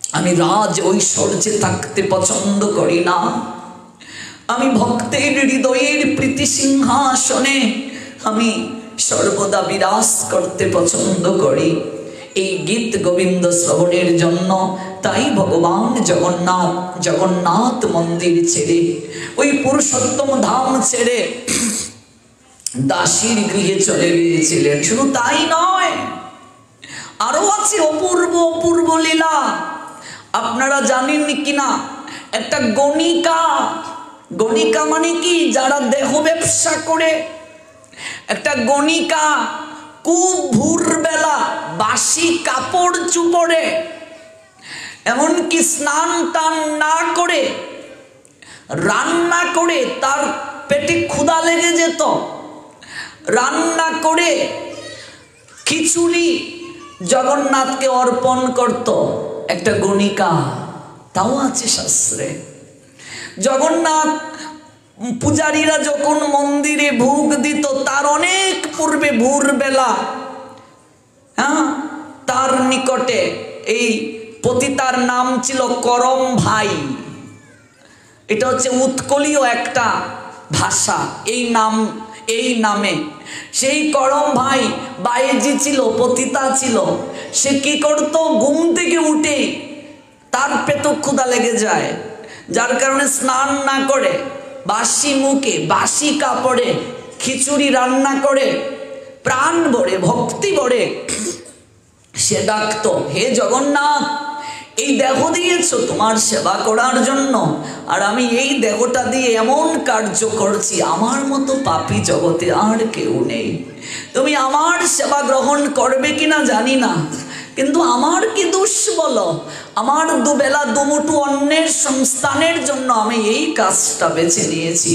আমি রাজ ঐশ্বর্যে থাকতে পছন্দ করি না। আমি ভক্তের হৃদয়ের প্রীতি সিংহাসনে আমি সর্বদা বিরাজ করতে পছন্দ করি। এই গীত গোবিন্দ শ্রবণের জন্য তাই ভগবান জগন্নাথ মন্দির ছেড়ে, ওই পুরুষোত্তম ধাম ছেড়ে দাসীর গৃহে চলে গিয়েছিলেন। শুধু তাই নয়, আরো আছে অপূর্ব অপূর্ব লীলা। আপনারা জানেন কিনা, একটা গণিকা, গণিকা মানে কি, যারা দেহ ব্যবসা করে, একটা গণিকা খুব ভোরবেলা বাসি কাপড় চুপড়ে, এমনকি স্নান টান না করে রান্না করে, তার পেটে ক্ষুধা লেগে যেত, রান্না করে খিচুড়ি জগন্নাথকে অর্পণ করত। একটা গণিকা, তাও আছে শাস্ত্রে। জগন্নাথ পূজারীরা যখন মন্দিরে ভোগ দিত, তার অনেক পূর্বে ভোরবেলা তার নিকটে, এই পতিতার নাম ছিল করম ভাই, এটা হচ্ছে উৎকলীয় একটা ভাষা, এই নামে সেই করম ভাই বায়েজি ছিল, পতিতা ছিল। সে কি করতো, ঘুম থেকে উঠে তার পেট ক্ষুধা লেগে যায়, যার কারণে স্নান না করে বাসি মুখে বাসি কাপড়ে খিচুড়ি রান্না করে প্রাণ ভরে ভক্তি ভরে সে ডাকতো, হে জগন্নাথ, এই দেহ দিয়েছো তোমার সেবা করার জন্য, আর আমি এই দেহটা দিয়ে এমন কার্য করছি, আমার মতো পাপী জগতে আর কেউ নেই। তুমি আমার সেবা গ্রহণ করবে কিনা জানি না, কিন্তু আমার কি দোষ বলো? আমার দুবেলা দুমুঠো অন্যের সংস্থানের জন্য আমি এই কাজটা বেছে নিয়েছি।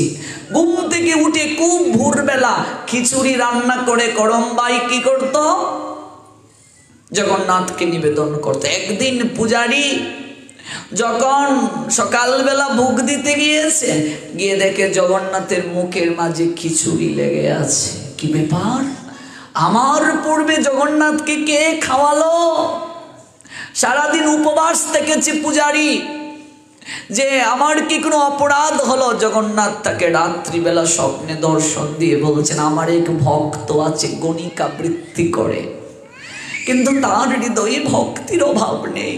ঘুম থেকে উঠে খুব ভোরবেলা খিচুড়ি রান্না করে করমবাই কি করত, জগন্নাথকে নিবেদন করতে। একদিন পূজারী যখন সকালবেলা ভোগ দিতে গিয়েছে, গিয়ে দেখে জগন্নাথের মুখের মাঝে খিচুড়ি লেগে আছে। কি ব্যাপার, আমার পূর্বে জগন্নাথকে কে খাওয়ালো? সারাদিন উপবাস থেকেছে পূজারী, যে আমার কি কোনো অপরাধ হলো? জগন্নাথ তাকে রাত্রিবেলা স্বপ্নে দর্শন দিয়ে বলছেন, আমার এক ভক্ত আছে, গণিকা বৃত্তি করে, কিন্তু তার হৃদয়ে ভক্তির অভাব নেই।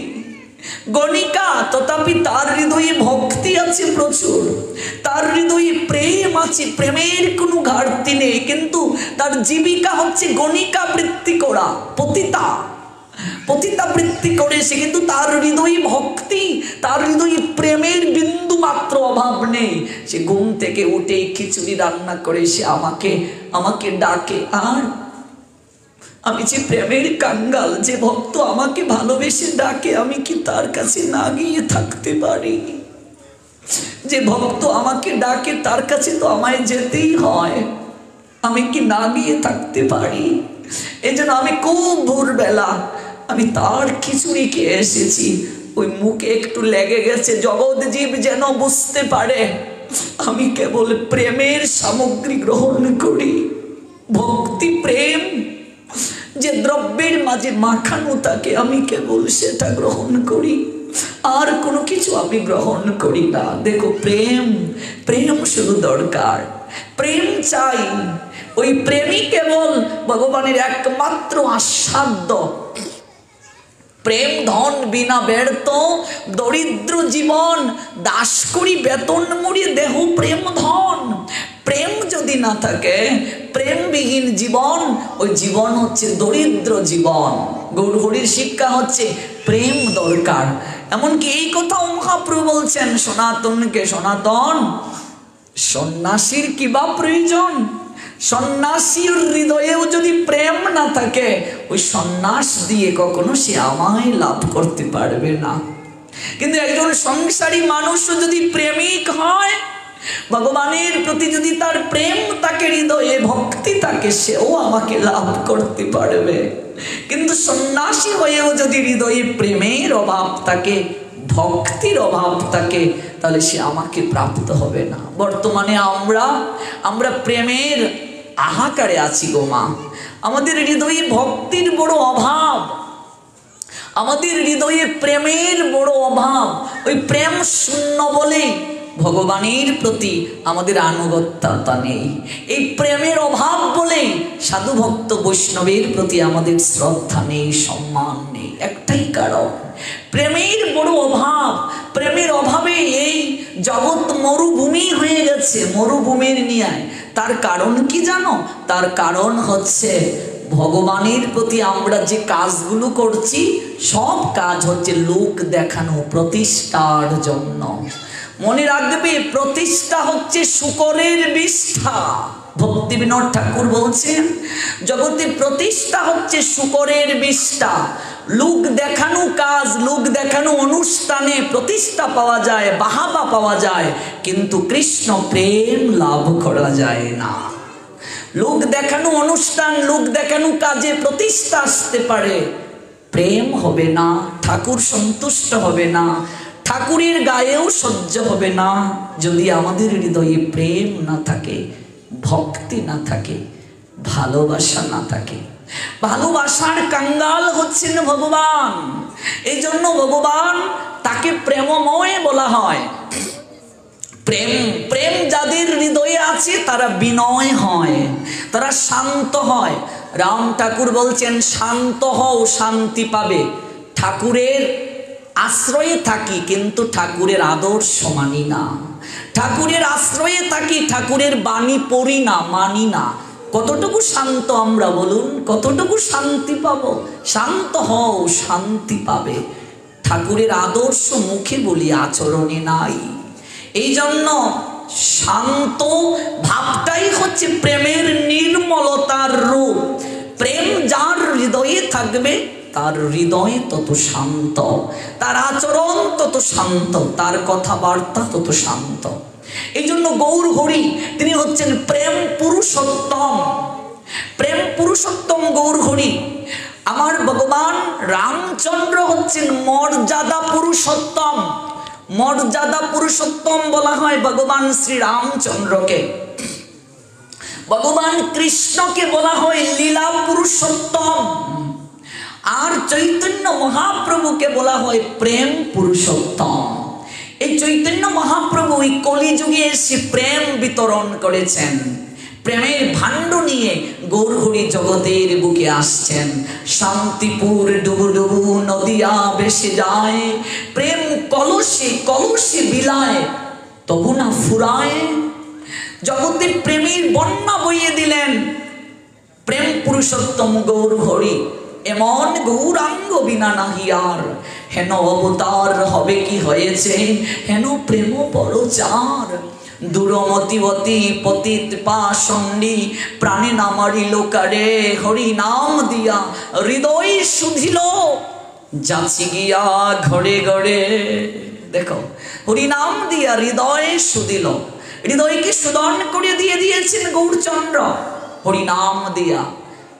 গণিকা, তথাপি তার হৃদয়ে ভক্তি আছে প্রচুর, তার হৃদয়ে প্রেম আছে, প্রেমের কোনো ঘাটতি নেই, কিন্তু তার জীবিকা হচ্ছে গণিকা বৃত্তি করা, পতিতা বৃত্তি করে সে, কিন্তু তার হৃদয়ে ভক্তি, তার হৃদয়ে প্রেমের বিন্দু মাত্র অভাব নেই। সে ঘুম থেকে উঠে খিচুড়ি রান্না করে সে আমাকে ডাকে, আর আমি যে প্রেমের কাঙ্গাল, যে ভক্ত আমাকে ভালোবেসে ডাকে, আমি কি তার কাছে না গিয়ে থাকতে পারি? যে ভক্ত আমাকে ডাকে তার কাছে তো আমায় যেতেই হয়, আমি কি না গিয়ে থাকতে পারি? এই জন্য আমি খুব ভোরবেলা আমি তার খিচুড়ি খেয়ে এসেছি। ওই মুখে একটু লেগে গেছে, জগৎ জীব যেন বুঝতে পারে আমি কেবল প্রেমের সামগ্রী গ্রহণ করি। ভক্তি প্রেম যে দ্রব্যের মাঝে মাখানো থাকে, আমি কেবল সেটা গ্রহণ করি, আর কোনো কিছু আমি গ্রহণ করি না। দেখো, প্রেম শুধু দরকার, প্রেম চাই। ওই প্রেমই কেবল ভগবানের একমাত্র আস্বাদ্য। প্রেম ধন বিনা ব্যর্থ, দরিদ্র জীবন দাস করি বেতন মুড়ি দেহ প্রেম ধন। প্রেম যদি না থাকে, প্রেমবিহীন জীবন, ওই জীবন হচ্ছে দরিদ্র জীবন। গৌরহরির শিক্ষা হচ্ছে প্রেম দরকার। এমনকি এই কথাও মহাপ্রভু বলছেন, সনাতনকে সনাতন, সন্ন্যাসীর কি বা প্রয়োজন? সন্ন্যাসীর হৃদয়েও যদি প্রেম না থাকে, ওই সন্ন্যাস দিয়ে কখনো সে আমায় লাভ করতে পারবে না। কিন্তু একজন সংসারী মানুষও যদি প্রেমিক হয়, ভগবানের প্রতি যদি তার প্রেম তাকে, হৃদয়ে ভক্তি তাকে, সেও আমাকে লাভ করতে পারবে। কিন্তু সন্ন্যাসী হয়েও যদি হৃদয়ে প্রেমের অভাব থাকে, ভক্তির অভাব থাকে, তাহলে সে আমাকে প্রাপ্ত হবে না। বর্তমানে আমরা প্রেমের আহাকারে আছি গো মা। আমাদের হৃদয়ে ভক্তির বড় অভাব, আমাদের হৃদয়ে প্রেমের বড় অভাব। ওই প্রেম শূন্য বলে ভগবানের প্রতি আমাদের আনুগত্যতা নেই। এই প্রেমের অভাব বলে সাধু ভক্ত বৈষ্ণবের প্রতি আমাদের শ্রদ্ধা নেই, সম্মান নেই। একটাই কারণ, প্রেমের বড় অভাব। প্রেমের অভাবে এই জগৎ মরুভূমি হয়ে গেছে, মরুভূমির ন্যায়। তার কারণ কি জানো? তার কারণ হচ্ছে ভগবানের প্রতি আমরা যে কাজগুলো করছি সব কাজ হচ্ছে লোক দেখানো, প্রতিষ্ঠার জন্য। মনে রাখবে, প্রতিষ্ঠা হচ্ছে শূকরের বিষ্ঠা। ভক্তি বিনোদ ঠাকুর বলছেন জগতে প্রতিষ্ঠা হচ্ছে শূকরের বিষ্ঠা। লোক দেখানো কাজ, লোক দেখানো অনুষ্ঠানে প্রতিষ্ঠা পাওয়া যায়, বাহাবা পাওয়া যায়, কিন্তু কৃষ্ণ প্রেম লাভ করা যায় না। লোক দেখানো অনুষ্ঠান, লোক দেখানো কাজে প্রতিষ্ঠা আসতে পারে, প্রেম হবে না, ঠাকুর সন্তুষ্ট হবে না, ঠাকুরের গায়েও সহ্য হবে না যদি আমাদের হৃদয়ে প্রেম না থাকে, ভক্তি না থাকে, ভালোবাসা না থাকে। ভালোবাসার কাঙ্গাল হচ্ছেন ভগবান। এই জন্য ভগবান তাকে প্রেমময় বলা হয়। প্রেম প্রেম যাদের হৃদয়ে আছে তারা বিনয় হয়, তারা শান্ত হয়। রাম ঠাকুর বলছেন শান্ত হও শান্তি পাবে। ঠাকুরের আশ্রয়ে থাকি কিন্তু ঠাকুরের আদর্শ মানি না, ঠাকুরের আশ্রয়ে থাকি ঠাকুরের বাণী পড়ি না, মানি না। কতটুকু শান্ত আমরা বলুন, কতটুকু শান্তি পাবো? শান্ত হও শান্তি পাবে। ঠাকুরের আদর্শ মুখে বলি, আচরণে নাই। এই জন্য শান্ত ভাবটাই হচ্ছে প্রেমের নির্মলতার রূপ। প্রেম যার হৃদয়ে থাকবে তার হৃদয় তত শান্ত, তার আচরণ তত শান্ত, তার কথাবার্তা তত শান্ত। এই জন্য গৌর হরি তিনি হচ্ছেন প্রেম পুরুষোত্তম। প্রেম পুরুষোত্তম গৌর হরি। আমার ভগবান রামচন্দ্র হচ্ছেন মর্যাদা পুরুষোত্তম। মর্যাদা পুরুষোত্তম বলা হয় ভগবান শ্রী রামচন্দ্রকে। ভগবান কৃষ্ণকে বলা হয় লীলা পুরুষোত্তম। আর চৈতন্য মহাপ্রভুকে বলা হয় প্রেম পুরুষোত্তম। এই চৈতন্য মহাপ্রভু এই কলিযুগে এসে প্রেম বিতরণ করেছেন। প্রেমের ভাণ্ড নিয়ে গৌরহরি জগতের বুকে আসছেন। শান্তিপুর ডুবু ডুবু নদিয়া ভেসে যায়, প্রেম কলসে কলসে বিলায় তবু না ফুরায়। জগতে প্রেমের বন্যা বইয়ে দিলেন প্রেম পুরুষোত্তম গৌরহরি। এমন গৌরাঙ্গ বিনা নাহি আর, হেন অবতার হবে কি হয়েছে, হেন প্রেম বড় চার। দূরমতিবতী পতিত পাষণ্ডী প্রাণে নামারি লোকারে, হরি নাম দিয়া হৃদয় সুধিল যাচি গিয়া ঘরে ঘরে। দেখো, হরি নাম দিয়া হৃদয় সুধিল, হৃদয়কে সুদন করে দিয়ে দিয়েছেন গৌরচন্দ্র হরি নাম দিয়া।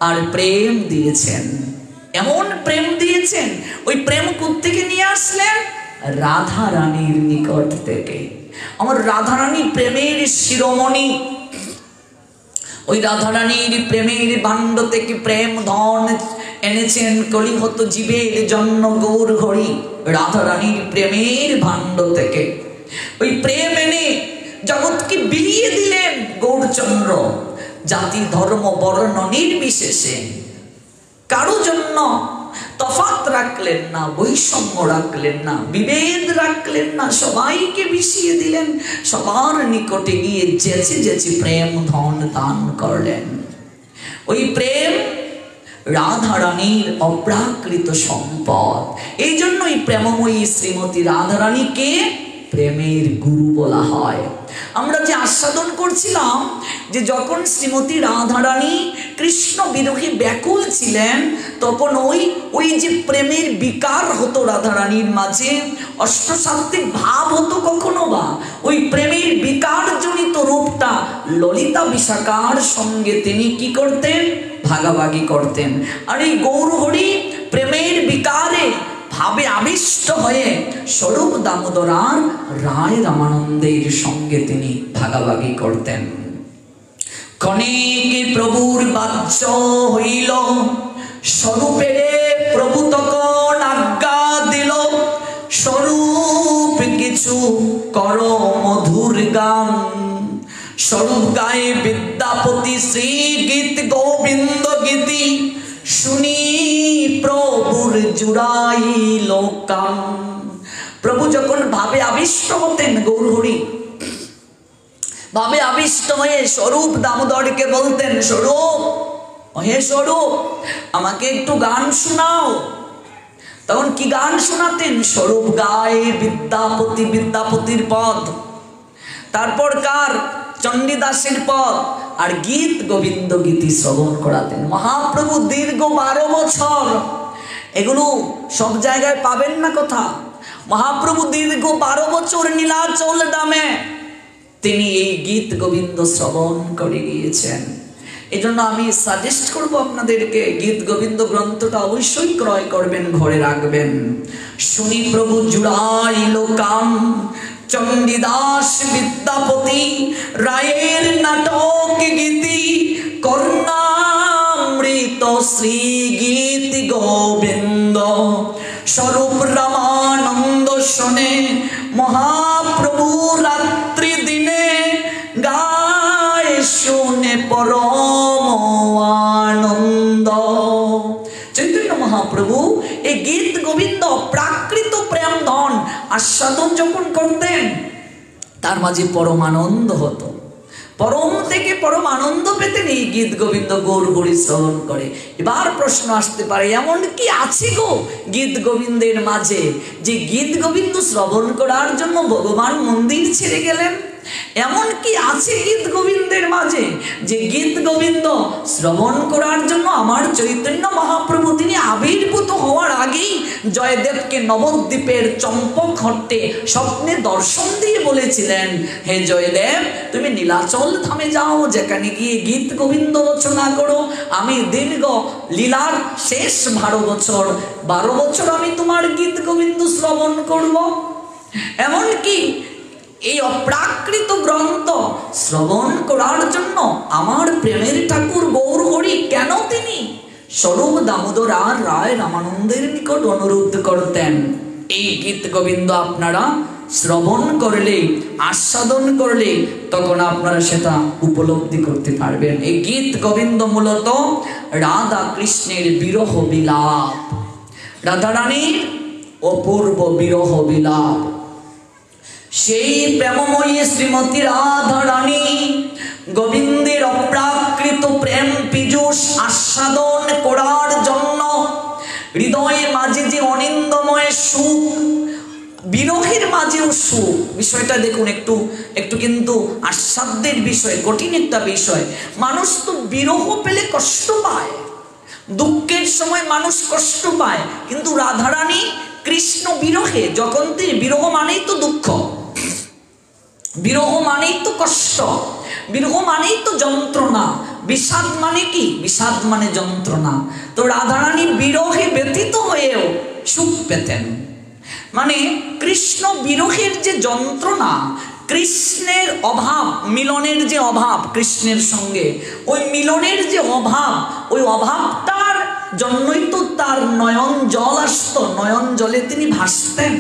আর প্রেম দিয়েছেন, এমন প্রেম দিয়েছেন। ওই প্রেম কোত্থেকে নিয়ে আসলেন? রাধা রানীর নিকট থেকে। আমার রাধা রানী প্রেমের শিরোমণি। ওই রাধা রানীর প্রেমের ভাণ্ড থেকে প্রেম ধন এনেছেন কলিহত জীবের জন্য গৌর হরি। রাধা রানীর প্রেমের ভাণ্ড থেকে ওই প্রেম এনে জগৎকে বিলিয়ে দিলেন গৌরচন্দ্র। জাতি ধর্ম বর্ণ নির্বিশেষে কারো জন্য তফাৎ রাখলেন না, বৈষম্য রাখলেন না, বিভেদ রাখলেন না, সবাইকে মিশিয়ে দিলেন। সবার নিকটে গিয়ে যেচে যেচে প্রেম ধন দান করলেন। ওই প্রেম রাধা রানীর অপ্রাকৃত সম্পদ। এই জন্যই প্রেমময়ী শ্রীমতী রাধা রানীকে প্রেমের গুরু বলা হয়। আমরা যে আস্বাদন করছিলাম যে যখন শ্রীমতী রাধারানী কৃষ্ণ বিরোহী ব্যাকুল ছিলেন, তখন ওই যে প্রেমের বিকার হতো রাধারানীর মাঝে, অষ্টসাত্ত্বিক ভাব হতো কখনো বা, ওই প্রেমের বিকার জনিত রূপটা ললিতা বিশাখার সঙ্গে তিনি কি করতেন? ভাগাভাগি করতেন। আর এই গৌরহরি প্রেমের বিকারে ভাবে আবিষ্ট হয়ে স্বরূপ দামোদরার রায় রামানন্দের সঙ্গে তিনি ভাগাভাগি করতেন। ক্ষণিকে প্রভুর বাহ্য হইল, স্বরূপে প্রভু তখন আজ্ঞা দিল, স্বরূপ কিছু কর মধুর গান। স্বরূপ গায়ে বিদ্যাপতি শ্রী গীত গোবিন্দ গীতি, শুনি প্রভুর জুড়াইল কাম। প্রভু যখন ভাবে আবিষ্ট হতেন, গৌরহরি ভাবে আবিষ্ট হয়ে স্বরূপ দামোদরকে বলতেন, স্বরূপ, হে স্বরূপ, আমাকে একটু গান শোনাও। তখন কি গান শোনাতেন? স্বরূপ গায়ে বিদ্যাপতি, বিদ্যাপতির পদ, তারপর কার? চণ্ডীদাসের পদ, আর গীত গোবিন্দ গীতি শ্রবণ করাতেন। মহাপ্রভু দীর্ঘ 12 বছর, এগুলো সব জায়গায় পাবেন না কথা। মহাপ্রভু দীর্ঘ 12 বছর নীলাচল ধামে তিনি এই গীত গোবিন্দ শ্রবণ করে গিয়েছেন। এই জন্য আমি সাজেস্ট করবো আপনাদেরকে, গীত গোবিন্দ গ্রন্থটা অবশ্যই ক্রয় করবেন, ঘরে রাখবেন। শুনি প্রভু জুড়াইল কাম, চণ্ডীদাস বিদ্যাপতি রায়ের নাটক গীতি, কর্ণামৃত শ্রী গীত গোবিন্দ। স্বরূপ রামানন্দ শোনে মহাপ্রভু রাত্রি দিনে, গায় শুনে পরম আনন্দ। চৈতন্য মহাপ্রভু এই গীত গোবিন্দ প্রাকৃত প্রেম ধন আস্বাদন যখন করতেন, তার মাঝে পরম আনন্দ হতো। পরম থেকে পরম আনন্দ পেতেন এই গীত গোবিন্দ গৌরহরি শ্রবণ করে। এবার প্রশ্ন আসতে পারে, এমন কি আছে গো গীত গোবিন্দের মাঝে যে গীত গোবিন্দ শ্রবণ করার জন্য ভগবান মন্দির ছেড়ে গেলেন? এমন কি আছে গীত গোবিন্দের মাঝে যে গীত গোবিন্দ শ্রবণ করার জন্য আমার চৈতন্য মহাপ্রভু তিনি আবির্ভূত হওয়ার আগেই জয়দেবকে নবদ্বীপের চম্পক হট্টে স্বপ্নে দর্শন দিয়ে বলেছিলেন, হে জয়দেব, তুমি নীলাচল ধামে যাও, যেখানে গিয়ে গীত গোবিন্দ রচনা করো। আমি দীর্ঘ লীলার শেষ 12 বছর আমি তোমার গীত গোবিন্দ শ্রবণ করব। এমনকি এই অপ্রাকৃত গ্রন্থ শ্রবণ করার জন্য আমার প্রেমের ঠাকুর গৌরহরি কেন তিনি স্বরূপ দামোদর আর রায় রামানন্দের নিকট অনুরোধ করতেন, এই গীত গোবিন্দ আপনারা শ্রবণ করলে, আস্বাদন করলে, তখন আপনারা সেটা উপলব্ধি করতে পারবেন। এই গীত গোবিন্দ মূলত রাধা কৃষ্ণের বিরহ বিলাপ, রাধারানীর অপূর্ব বিরহ বিলাপ। সেই প্রেমময়ী শ্রীমতী রাধা রানী গোবিন্দের অপ্রাকৃত প্রেম পীযূষ আস্বাদন করার জন্য হৃদয়ের মাঝে যে অনিন্দময় সুখ, বিরহের মাঝেও সুখ, বিষয়টা দেখুন একটু কিন্তু আস্বাদ্যের বিষয়, কঠিন একটা বিষয়। মানুষ তো বিরহ পেলে কষ্ট পায়, দুঃখের সময় মানুষ কষ্ট পায়, কিন্তু রাধারানী কৃষ্ণ বিরহে, যখন তিনি, বিরহ মানেই তো দুঃখ, বিরহ মানেই তো কষ্ট, বিরহ মানেই তো যন্ত্রণা, বিষাদ মানে কি? বিষাদ মানে যন্ত্রণা। তো রাধারানী বিরহে ব্যথিত হয়েও সুখ পেতেন। মানে কৃষ্ণ বিরহের যে যন্ত্রণা, কৃষ্ণের অভাব, মিলনের যে অভাব কৃষ্ণের সঙ্গে, ওই মিলনের যে অভাব, ওই অভাবটার জন্যই তো তার নয়ন জল আসতো, নয়ন জলে তিনি ভাসতেন।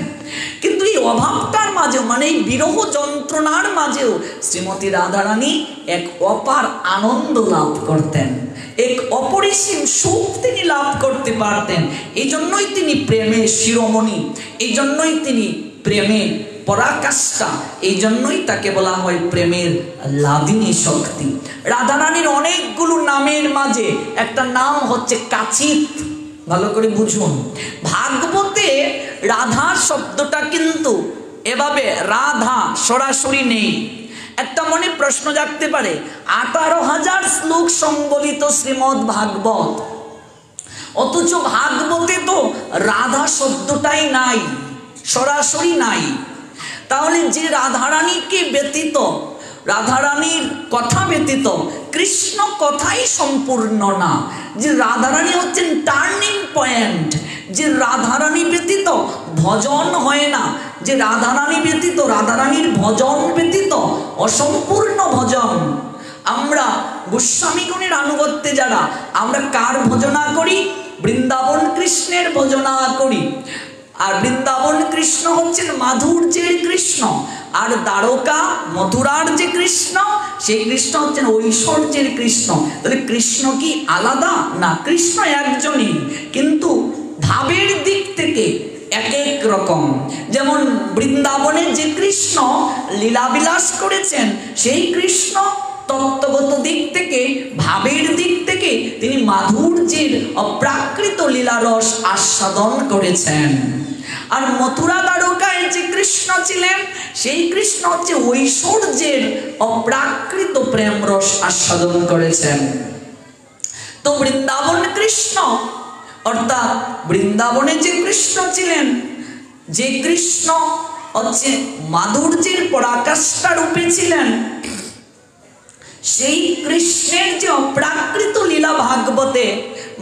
কিন্তু এই অভাবটার মাঝেও, মানে এই বিরহ যন্ত্রণার মাঝেও শ্রীমতী রাধারানী এক অপার আনন্দ লাভ করতেন, এক অপরিসীম সুখ তিনি লাভ করতে পারতেন। এই জন্যই তিনি প্রেমের শিরোমণি, এই জন্যই তিনি প্রেমের পরাকাষ্ঠা, এই জন্যই তাকে বলা হয় প্রেমের লাদিনী শক্তি। রাধারানীর অনেকগুলো নামের মাঝে একটা নাম হচ্ছে কাচিত। ভালো করে বুঝুন, ভাগবতে রাধা শব্দটা কিন্তু এভাবে রাধা সরাসরি নেই। একটা মনে প্রশ্ন জাগতে পারে, 18,000 শ্লোক সংবলিত শ্রীমদ্ ভাগবত, অথচ ভাগবতে তো রাধা শব্দটাই নাই, সরাসরি নাই। তাহলে যে রাধারানীকে ব্যতীত, রাধারানীর কথা ব্যতীত কৃষ্ণ কথাই সম্পূর্ণ না, যে রাধারানী হচ্ছেন টার্নিং পয়েন্ট, যে রাধারানী ব্যতীত ভজন হয় না, যে রাধারানী ব্যতীত, রাধারানীর ভজন ব্যতীত অসম্পূর্ণ ভজন। আমরা গোস্বামীগণের আনুগত্যে যারা, আমরা কার ভজনা করি? বৃন্দাবন কৃষ্ণের ভজনা করি। আর বৃন্দাবন কৃষ্ণ হচ্ছেন মাধুর্যের কৃষ্ণ, আর দ্বারকা মথুরার যে কৃষ্ণ, সেই কৃষ্ণ হচ্ছেন ঐশ্বর্যের কৃষ্ণ। তাহলে কৃষ্ণ কি আলাদা? না, কৃষ্ণ একজনই, কিন্তু ভাবের দিক থেকে এক এক রকম। যেমন বৃন্দাবনে যে কৃষ্ণ লীলাবিলাস করেছেন, সেই কৃষ্ণ তত্ত্বগত দিক থেকে, ভাবের দিক থেকে তিনি মাধুর্যের অপ্রাকৃত লীলারস আস্বাদন করেছেন। আর মথুরা দ্বারকায় যে কৃষ্ণ ছিলেন, সেই কৃষ্ণ হচ্ছে ঐশ্বর্যের অপ্রাকৃত প্রেম রস আস্বাদন করেছেন। তো বৃন্দাবন কৃষ্ণ, অর্থাৎ বৃন্দাবনে যে কৃষ্ণ ছিলেন, যে কৃষ্ণ হচ্ছে মাধুর্যের পরাকাষ্ঠা রূপে ছিলেন, সেই কৃষ্ণের যে অপ্রাকৃত লীলা ভাগবতে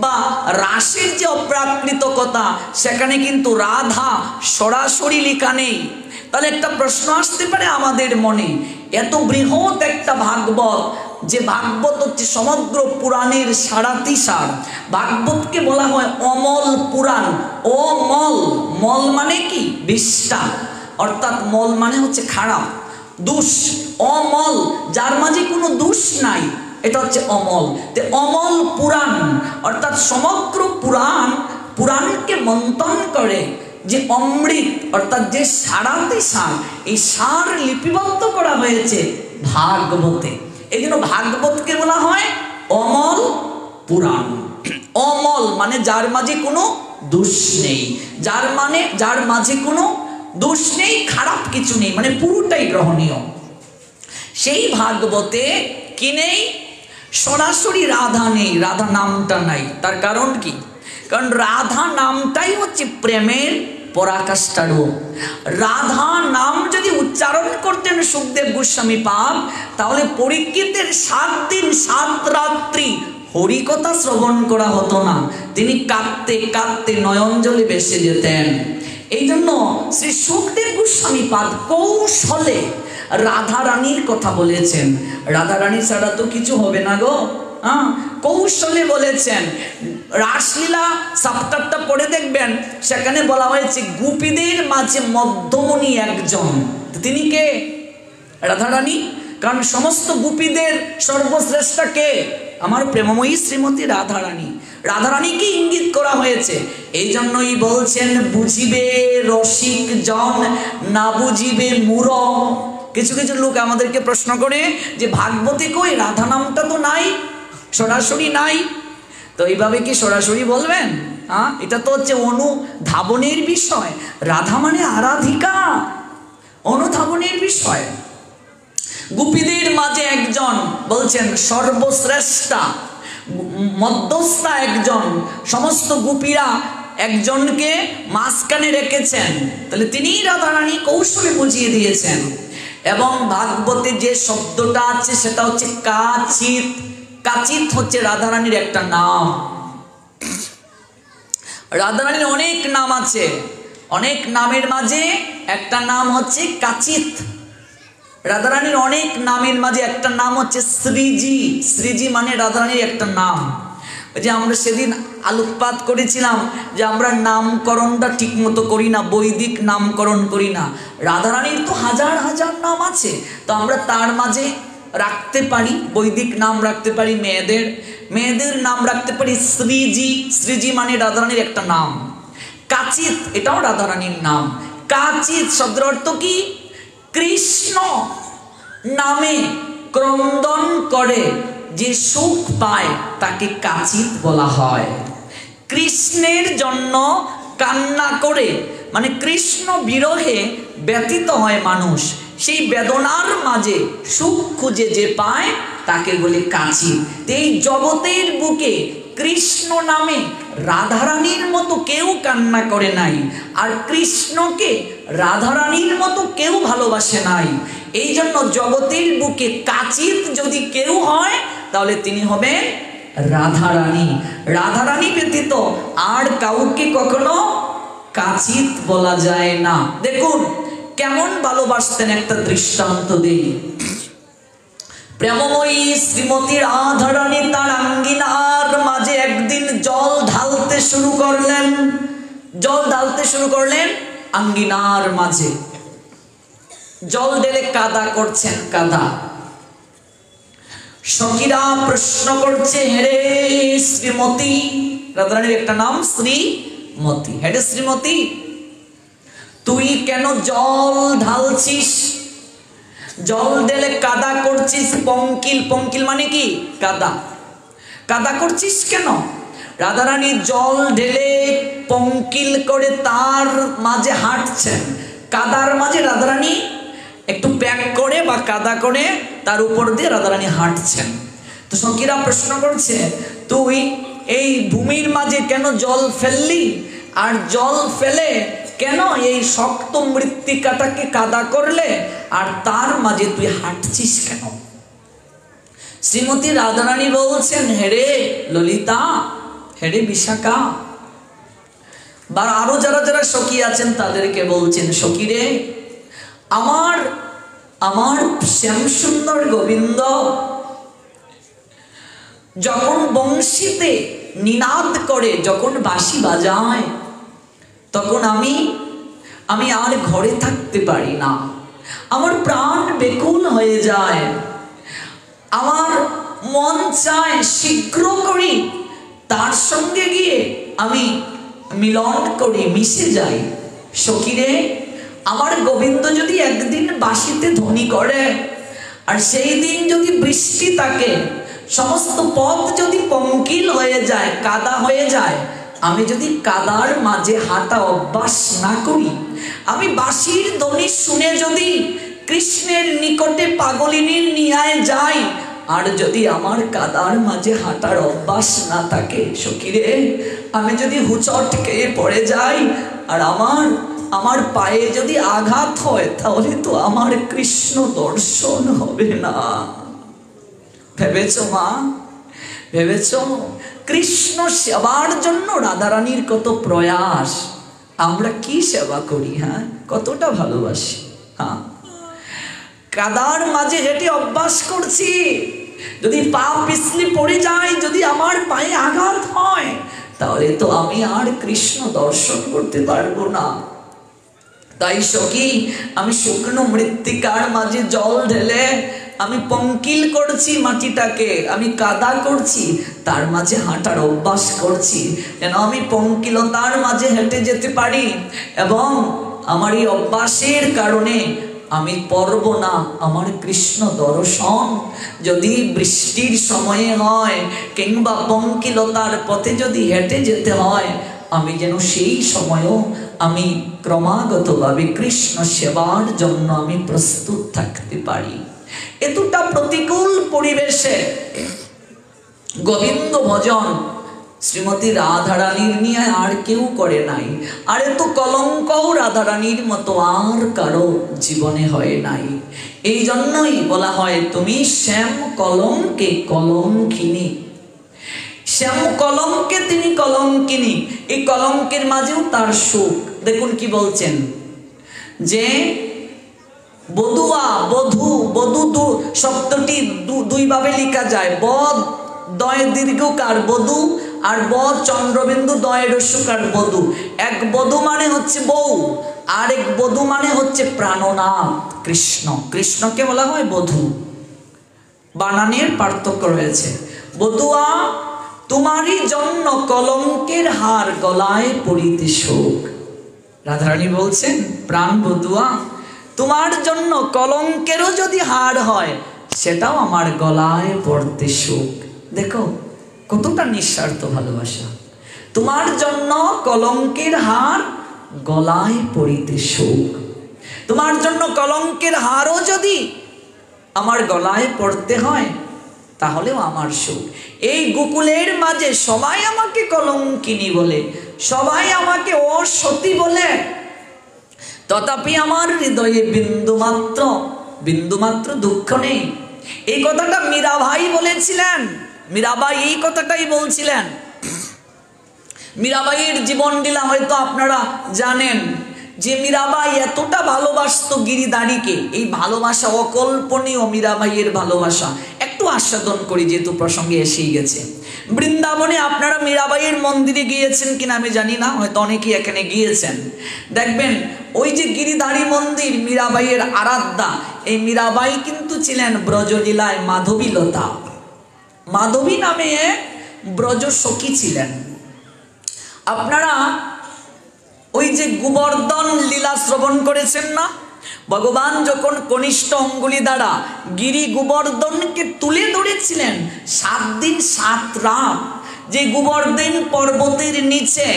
বা রাসের যে অপ্রাকৃত কথা, সেখানে কিন্তু রাধা সরাসরি লেখা নেই। তাহলে একটা প্রশ্ন আসতে পারে আমাদের মনে, এত বৃহৎ একটা ভাগবত, যে ভাগবত হচ্ছে সমগ্র পুরাণের সারাতিসার, ভাগবতকে বলা হয় অমল পুরাণ। অমল, মল মানে কি? বিষ্ঠা, অর্থাৎ মল মানে হচ্ছে খারাপ, দোষ। অমল, যার মাঝে কোনো দোষ নাই, এটা হচ্ছে অমল। তে অমল পুরাণ, অর্থাৎ সমগ্র পুরাণকে মন্থন করে যে অমৃত, অর্থাৎ যে সারাতে সার, এই সার লিপিবদ্ধ করা হয়েছে ভাগবতে। এই জন্য ভাগবতকে বলা হয় অমল পুরাণ। অমল মানে যার মাঝে কোনো দোষ নেই, যার মাঝে কোনো দোষ নেই, খারাপ কিছু নেই, মানে পুরোটাই গ্রহণীয়। সেই ভাগবতে কি নেই? সরাসরি রাধা নেই, রাধা নামটা নাই। তার কারণ কি? কারণ রাধা নামটাই হচ্ছে প্রেমের পরাকাষ্ঠা রূপ। রাধা নাম যদি উচ্চারণ করতেন সুখদেব গোস্বামী পাদ, তাহলে পরীক্ষিতের 7 দিন 7 রাত্রি হরিকথা শ্রবণ করা হতো না। তিনি কাঁদতে কাঁদতে নয়নজলে ভেসে যেতেন। এই জন্য শ্রী সুখদেব গোস্বামী পাদ কৌশলে রাধা রানীর কথা বলেছেন। রাধা রানী ছাড়া তো কিছু হবে না গো। কৌশলে বলেছেন। রাসলীলা চ্যাপ্টারটা পড়ে দেখবেন, সেখানে বলা হয়েছে গোপীদের মাঝে মধ্যমণি একজন। তিনি কে? রাধা রানী। কারণ সমস্ত গোপীদের সর্বশ্রেষ্ঠা কে? আমার প্রেমময়ী শ্রীমতী রাধা রানী। রাধা রানীকে ইঙ্গিত করা হয়েছে। এই জন্যই বলছেন, বুঝিবে রসিক জন, না বুঝিবে মূঢ়। কিছু কিছু লোক আমাদেরকে প্রশ্ন করে যে ভাগবতে কই রাধা নামটা তো নাই, সরাসরি নাই। তো এইভাবে কি সরাসরি বলবেন? এটা তো হচ্ছে অনুধাবনের বিষয়। রাধা মানে আরাধিকা, অনুধাবনের বিষয়। গোপীদের মাঝে একজন বলছেন সর্বশ্রেষ্ঠা, মধ্যস্থা একজন। সমস্ত গোপীরা একজনকে মাঝখানে রেখেছেন, তাহলে তিনিই রাধা রানী কৌশলে বুঝিয়ে দিয়েছেন। এবং ভাগবতে যে শব্দটা আছে সেটা হচ্ছে কাচিত। কাচিত হচ্ছে রাধারানীর একটা নাম। রাধারানীর অনেক নাম আছে, অনেক নামের মাঝে একটা নাম হচ্ছে কাচিত। রাধারানীর অনেক নামের মাঝে একটা নাম হচ্ছে শ্রীজি। শ্রীজি মানে রাধারানীর একটা নাম। ওই যে আমরা সেদিন আলোকপাত করেছিলাম যে আমরা নামকরণটা ঠিক মতো করি না, বৈদিক নামকরণ করি না। রাধারানীর তো হাজার হাজার নাম আছে, তো আমরা তার মাঝে রাখতে পারি বৈদিক নাম, রাখতে পারি মেয়েদের নাম রাখতে পারি শ্রীজি। শ্রীজি মানে রাধারানীর একটা নাম। কাচিত এটাও রাধারানীর নাম। কাচিত শব্দের অর্থ কি? কৃষ্ণ নামে ক্রন্দন করে যে সুখ পায় তাকে কাচিত বলা হয়। কৃষ্ণের জন্য কান্না করে, মানে কৃষ্ণ বিরহে ব্যথিত হয় মানুষ, সেই বেদনার মাঝে সুখ খুঁজে যে পায় তাকে বলে কাচিত। এই জগতের বুকে কৃষ্ণ নামে রাধারানীর মতো কেউ কান্না করে নাই, আর কৃষ্ণকে রাধারানীর মতো কেউ ভালোবাসে নাই। এই জন্য জগতের বুকে কাচিত যদি কেউ হয় তাহলে তিনি হবেন রাধারানী। রাধারানী ব্যতীত আর কাউকে কখনো কাচিত বলা যায় না। দেখুন কেমন ভালোবাসতেন, একটা দৃষ্টান্ত দিই। প্রেমময়ী শ্রীমতী রাধারানী তার আঙ্গিনার মাঝে একদিন জল ঢালতে শুরু করলেন আঙ্গিনার মাঝে। জল ঢেলে কাদা করছেন, কাদা। সখীরা প্রশ্ন করছে, হেরে শ্রীমতী, রাধারানীর একটা নাম শ্রী মতি। হেডে শ্রীমতী, তুই কেন জল ঢালছিস? জল ঢেলে কাদা করছিস, পঙ্কিল, পঙ্কিল মানে কি? কাদা। কাদা করছিস কেন? রাধারানী জল ঢেলে পঙ্কিল করে তার মাঝে হাঁটছেন। কাদার মাঝে রাধারানী একটু প্যাক করে বা কাদা করে তার উপর দিয়ে রাধারানী হাঁটছেন। তো সখীরা প্রশ্ন করছে, তুই এই ভূমির মাঝে কেন জল ফেললি? আর জল ফেলে কেন এই শক্ত মৃত্তিকাটাকে কাদা করলে? আর তার মাঝে তুই হাঁটছিস কেন? শ্রীমতী রাধারানী বলছেন, হেরে ললিতা, হেরে বিশাখা। বা আরো যারা যারা সখী আছেন তাদেরকে বলছেন, সখী রে, আমার আমার শ্যাম সুন্দর গোবিন্দ যখন বংশীতে নিনাদ করে, যখন বাঁশি বাজায়, তখন আমি আর ঘরে থাকতে পারি না। আমার প্রাণ বেকুল হয়ে যায়। আমার মন চায় শীঘ্র করি তার সঙ্গে গিয়ে আমি মিলন করি, মিশে যাই। সখীরে, আমার গোবিন্দ যদি একদিন বাঁশিতে ধ্বনি করে, আর সেই দিন যদি বৃষ্টি থাকে, সমস্ত পথ যদি পঙ্কিল হয়ে যায়, কাদা হয়ে যায়, আমি যদি কাদার মাঝে হাঁটা অভ্যাস না করি, আমি বাঁশির ধ্বনি শুনে যদি কৃষ্ণের নিকটে পাগলিনীর নিয়ায় যাই, আর যদি আমার কাদার মাঝে হাঁটার অভ্যাস না থাকে, সখীরে, আমি যদি হুচট খেয়ে পড়ে যাই আর আমার পায়ে যদি আঘাত হয়, তাহলে তো আমার কৃষ্ণ দর্শন হবে না। ভেবেছ মা? ভেবেছ? কৃষ্ণ সেবার জন্য রাধারানীর কত প্রয়াস। আমরা কি সেবা করি, হ্যাঁ, কতটা ভালোবাসি। হ্যাঁ, কাদার মাঝে হেঁটে অভ্যাস করছি, যদি পা পিছলে পড়ে যায়, যদি আমার পায়ে আঘাত হয়, তাহলে তো আমি আর কৃষ্ণ দর্শন করতে পারবো না। তাই সখী, আমি শুকনো মৃত্তিকার মাঝে জল ঢেলে আমি পঙ্কিল করছি মাটিটাকে, আমি কাদা করছি, তার মাঝে হাঁটার অভ্যাস করছি, যেন আমি পঙ্কিলতার মাঝে হেঁটে যেতে পারি। এবং আমার এই অভ্যাসের কারণে আমি পারব না আমার কৃষ্ণ দর্শন। যদি বৃষ্টির সময়ে হয় কিংবা পঙ্কিলতার পথে যদি হেঁটে যেতে হয়, আমি যেন সেই সময়ও আমি ক্রমাগতভাবে কৃষ্ণ সেবার জন্য আমি প্রস্তুত থাকতে পারি। এতটা প্রতিকূল পরিবেশে গোবিন্দ ভজন শ্রীমতী রাধারানীর নিয়ে আর কেউ করে নাই। আর এত কলঙ্কও রাধারানীর মতো আর কারো জীবনে হয় নাই। এই জন্যই বলা হয়, তুমি শ্যাম কলঙ্কে কলঙ্কিনী। শ্যাম কলঙ্কে তিনি কলঙ্কিনী। এই কলঙ্কের মাঝেও তার সুখ। দেখুন কি বলছেন, যে বধুয়া, বধূ, বধূ শব্দটি দুই ভাবে লেখা যায়। বদ দয় দীর্ঘকার বধূ, আর ব চন্দ্রবিন্দু দয় রস্যকার বধূ। এক বধূ মানে হচ্ছে বউ, আর এক বধূ মানে হচ্ছে প্রাণনাথ কৃষ্ণ। কৃষ্ণকে বলা হয় বধূ। বানানের পার্থক্য রয়েছে। বধুয়া, তোমারই জন্য কলঙ্কের হার গলায় পরিতে শোক। রাধারানী বলছেন, প্রাণ বধুয়া, তোমার জন্য কলঙ্কেরও যদি হার হয়, সেটাও আমার গলায় পড়তে শোক। দেখো কতটা নিঃস্বার্থ ভালোবাসা। তোমার জন্য কলঙ্কের হার গলায় পড়িতে শোক। তোমার জন্য কলঙ্কের হারও যদি আমার গলায় পড়তে হয়, তাহলেও আমার সুখ। এই গোকুলের মাঝে সবাই আমাকে কলঙ্কিনী বলে, সবাই আমাকে অসতী বলে, তথাপি আমার হৃদয়ে বিন্দুমাত্র দুঃখ নেই। এই কথাটা মীরাবাই বলেছিলেন। মীরাবাই এই কথাটাই বলছিলেন। মীরাবাইয়ের জীবন লীলা হয়তো আপনারা জানেন, যে মীরাবাই এতটা ভালোবাসতো গিরিধারীকে। এই ভালোবাসা অকল্পনীয়, মীরাবাইয়ের ভালোবাসা। একটু আস্বাদন করি, যেহেতু প্রসঙ্গে এসেই গেছে। বৃন্দাবনে আপনারা মীরাবাইয়ের মন্দিরে গিয়েছেন কিনা আমি জানি না, হয়তো অনেকেই এখানে গিয়েছেন। দেখবেন ওই যে গিরিধারী মন্দির, মীরাবাইয়ের আরাধ্যা। এই মীরাবাই কিন্তু ছিলেন ব্রজলীলায় মাধবীলতা। মাধবী নামে এক ব্রজ সখী ছিলেন। আপনারা ওই যে গোবর্ধন লীলা শ্রবণ করেছেন না, ভগবান যখন কনিষ্ঠ অঙ্গুলি দ্বারা গিরি গোবর্ধনকে তুলে ধরেছিলেন, 7 দিন 7 রাত যে গোবর্ধন পর্বতের নিচে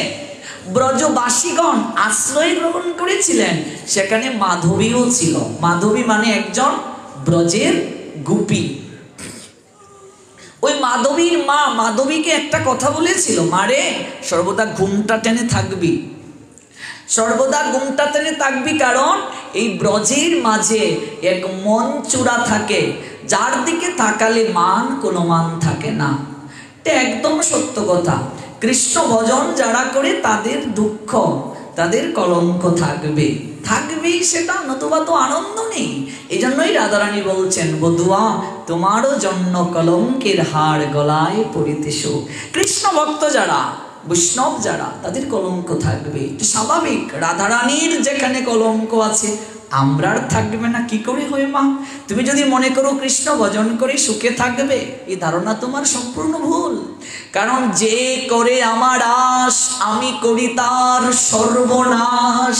ব্রজবাসীগণ আশ্রয় গ্রহণ করেছিলেন, সেখানে মাধবীও ছিল। মাধবী মানে একজন ব্রজের গোপী। ওই মাধবীর মা মাধবীকে একটা কথা বলেছিল, মারে সর্বদা ঘুমটা টেনে থাকবি, সর্বদা ঘুমটা টেনে থাকবি, কারণ এই ব্রজের মাঝে এক মন চূড়া থাকে, যার দিকে তাকালে কোনো মান থাকে না। এটা একদম সত্য কথা। কৃষ্ণ ভজন যারা করে তাদের দুঃখ, তাদের কলঙ্ক থাকবেই, সেটা নতুবা তো আনন্দ নেই। এই জন্যই রাধারানী বলছেন, বধুয়া তোমারও জন্য কলঙ্কের হার গলায় পরিতেছ। কৃষ্ণ ভক্ত যারা, বৈষ্ণব যারা, তাদের কলঙ্ক থাকবে, স্বাভাবিক। রাধারানীর যেখানে কলঙ্ক আছে আমরার থাকবে না কি করে হয় মা? তুমি যদি মনে করো কৃষ্ণ ভজন করে সুখে থাকবে, এই ধারণা তোমার সম্পূর্ণ ভুল। কারণ যে করে আমার আশ, আমি করি তার সর্বনাশ,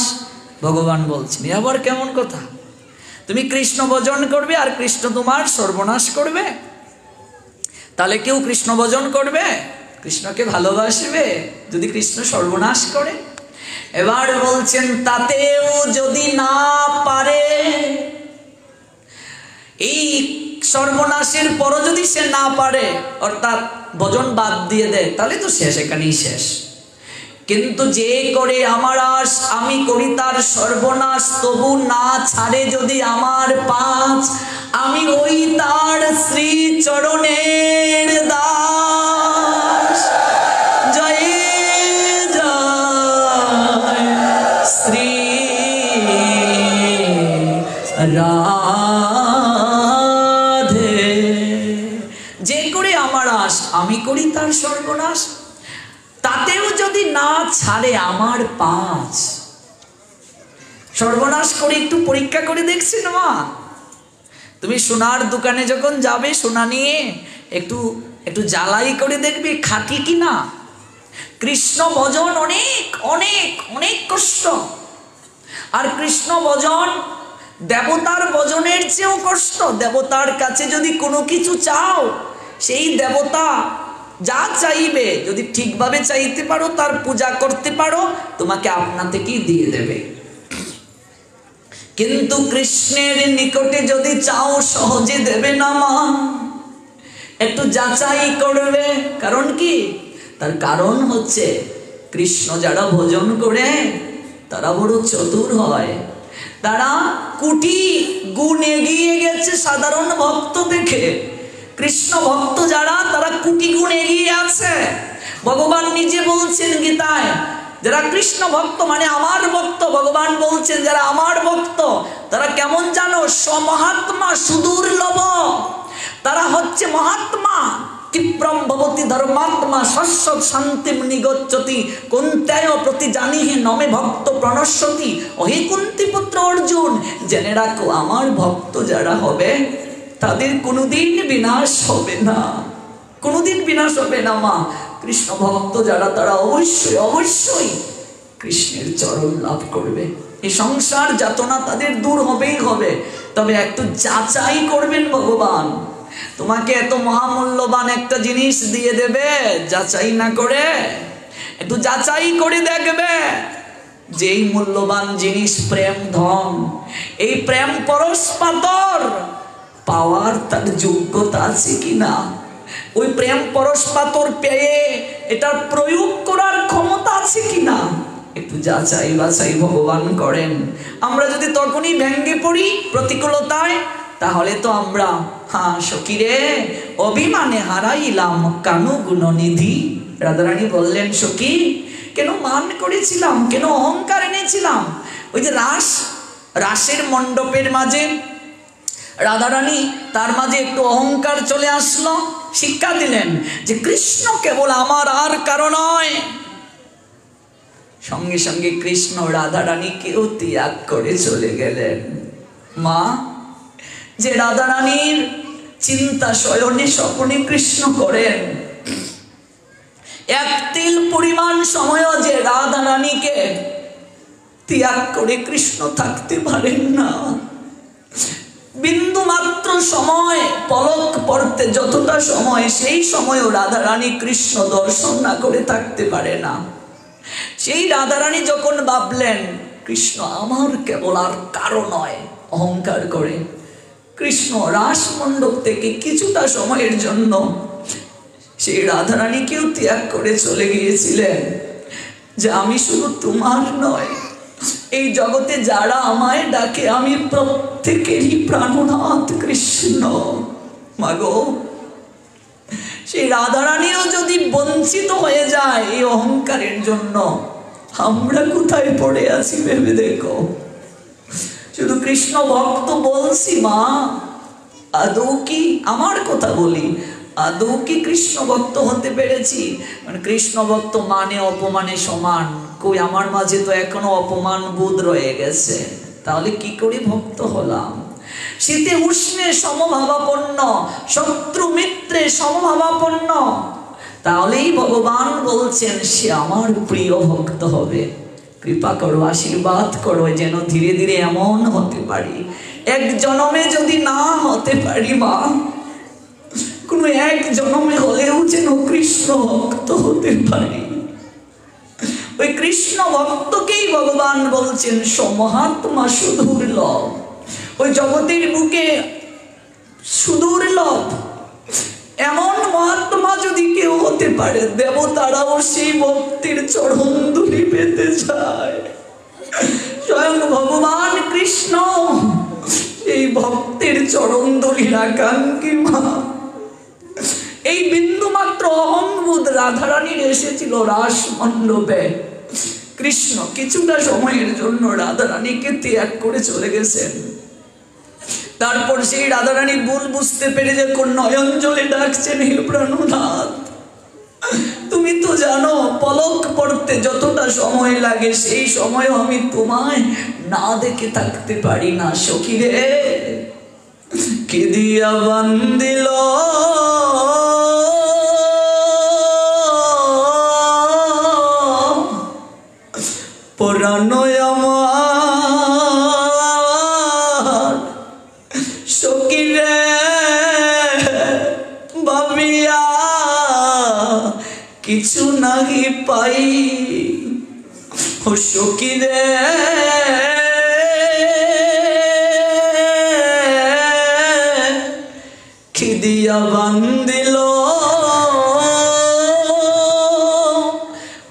ভগবান বলছেন। আবার কেমন কথা? তুমি কৃষ্ণ ভজন করবে আর কৃষ্ণ তোমার সর্বনাশ করবে? তাহলে কেউ কৃষ্ণ ভজন করবে, কৃষ্ণকে ভালোবাসবে যদি কৃষ্ণ সর্বনাশ করে? এবার বলছেন, তাতেও যদি না পারে, এই সর্বনাশের পরও যদি সে না পারে, অর্থাৎ ভজন বাদ দিয়ে দেয়, তাহলে তো শেষ, এখানেই শেষ। কিন্তু যে করে আমার আশ, আমি করি তার সর্বনাশ, তবু না ছাড়ে যদি আমার পাঁচ, আমি ওই তার শ্রী চরণের দাস। জয় জয় শ্রী রাধে। যে করে আমার আশ, আমি করি তার সর্বনাশ, তাতেও যদি না ছাড়ে আমার পাঁচ। সর্বনাশ করে একটু পরীক্ষা করে দেখছেন মা? তুমি সোনার দোকানে যখন যাবে, সোনা নিয়ে একটু জ্বালাই করে দেখবে খাঁটি কিনা। কৃষ্ণ ভজন অনেক অনেক অনেক কষ্ট, আর কৃষ্ণ ভজন দেবতার ভজনের চেয়েও কষ্ট। দেবতার কাছে যদি কোনো কিছু চাও, সেই দেবতা যা চাইবে, যদি ঠিকভাবে চাইতে পারো, তার পূজা করতে পারো, তোমাকে আপনা থেকেই দিয়ে দেবে। কিন্তু কৃষ্ণের নিকটে যদি চাও, সহজে দেবে না মা, একটু যাচাই করবে। কারণ কি? তার কারণ হচ্ছে কৃষ্ণ যারা ভজন করে তারা বড় চতুর হয়, তারা কোটি গুণ এগিয়ে গেছে সাধারণ ভক্ত দেখে। কৃষ্ণ ভক্ত যারা, তারা কোটি গুণ এগিয়ে আছে। ভগবান নিজে বলছেন গীতায়, যারা কৃষ্ণ ভক্ত মানে আমার ভক্ত, ভগবান বলছেন যারা আমার ভক্ত তারা কেমন জানো? সমহাত্মা, সুদুর্লভ। তারা হচ্ছে মহাত্মা। ক্ষিপ্রম ভবতি ধর্মাত্মা শাশ্বত শান্তিম নিগচ্ছতি কুন্তেয় প্রতি জানিহি নমে ভক্ত প্রণশ্যতি। ওহে কুন্তি পুত্র অর্জুন, জেনে রাখো আমার ভক্ত যারা হবে তাদের কোনোদিন বিনাশ হবে না, কোনোদিন বিনাশ হবে না মা। কৃষ্ণ ভক্ত যারা, তারা অবশ্যই অবশ্যই কৃষ্ণের চরণ লাভ করবে। এই সংসার যাতনা তাদের দূর হবেই হবে, তবে একটু যাচাই করবেন ভগবান। তোমাকে এত মহামূল্যবান একটা জিনিস দিয়ে দেবে, যাচাই না করে একটু যাচাই করে দেখবে যেই মূল্যবান জিনিস প্রেম ধন, এই প্রেম পরশপাতর পাওয়ার তার যোগ্যতা আছে কিনা, ওই প্রেম পরশপাতর পেয়ে এটার প্রয়োগ করার ক্ষমতা আছে কিনা, একটু যাচাই বাছাই ভগবান করেন। আমরা যদি তখনই ভেঙ্গে পড়ি প্রতিকূলতায়, তাহলে তো আমরা সখীরে অভিমানে হারাইলাম কানু গুণনিধি। রাধারানী বললেন, সখী কেন মান করেছিলাম, কেন অহংকার এনেছিলাম? ওই যে রাসের মণ্ডপের মাঝে রাধারানী, তার মাঝে একটু অহংকার চলে আসলো। শিক্ষা দিলেন যে কৃষ্ণ কেবল আমার আর কারো নয়। সঙ্গে সঙ্গে কৃষ্ণ রাধারানীকেও ত্যাগ করে চলে গেলেন। মা, যে রাধারানীর চিন্তা শয়নে স্বপনে কৃষ্ণ করেন, এক তিল পরিমাণ সময়ও যে রাধারানীকে ত্যাগ করে কৃষ্ণ থাকতে পারেন না। বিন্দু মাত্র সময়, পলক পড়তে যতটা সময়, সেই সময়ও রাধারানী কৃষ্ণ দর্শন না করে থাকতে পারে না। সেই রাধারানী যখন ভাবলেন কৃষ্ণ আমার কেবল আর কারো নয়, অহংকার করে কৃষ্ণ রাসমণ্ডপ থেকে কিছুটা সময়ের জন্য সেই রাধারানীকেও ত্যাগ করে চলে গিয়েছিলেন যে আমি শুধু তোমার নয়, এই জগতে যারা আমায় ডাকে আমি প্রত্যেকেরই প্রাণনাথ কৃষ্ণ। মাগো, সেই রাধারানীও যদি বঞ্চিত হয়ে যায় এই অহংকারের জন্য, আমরা কোথায় পড়ে আছি ভেবে দেখো। শুধু কৃষ্ণ ভক্ত বলছি মা, আদৌ কি, আমার কথা বলি, আদৌ কি কৃষ্ণ ভক্ত হতে পেরেছি? মানে কৃষ্ণ ভক্ত মানে অপমানে সমান। কই, আমার মাঝে তো এখনো অপমান বোধ রয়ে গেছে। তাহলে কি করে ভক্ত হলাম? শীতে উষ্ণে সমভাবাপন্ন, শত্রু মিত্রে সমভাবাপন্ন, তাহলেই ভগবান বলছেন সে আমার প্রিয় ভক্ত হবে। কৃপা করো, আশীর্বাদ করো যেন ধীরে ধীরে এমন হতে পারি। এক জন্মে যদি না হতে পারি মা, কোনো এক জন্মে হলেও যেন কৃষ্ণ ভক্ত হতে পারি। ওই কৃষ্ণ ভক্তকেই ভগবান বলছেন সমহাত্মা সুদুর্লভ। ওই জগতের বুকে সুদুর্লভ এমন মহাত্মা যদি কেউ হতে পারে, দেবতারাও সেই ভক্তির চরণ ধুলি পেতে যায়। স্বয়ং ভগবান কৃষ্ণ এই ভক্তের চরণ ধুলির আকাঙ্ক্ষী মা। এই বিন্দু মাত্র অহংবোধ রাধারানীর এসেছিল রাস মণ্ডপে। কৃষ্ণ কিছুটা সময়ের জন্য রাধারানীকে ত্যাগ করে চলে গেছেন। তারপর সেই রাধারানী ভুল বুঝতে পেরে যখন নয়ন জলে ডাকছেন, হে প্রাণনাথ, তুমি তো জানো পলক পড়তে যতটা সময় লাগে সেই সময়ও আমি তোমায় না দেখে থাকতে পারি না। সখী রে, কে দিয়া বান্দিল পরাণয় আমার, সখী রে ভাবিয়া কিছু নাহি পাই। ও সখী রে কি দিয়া বান্দিল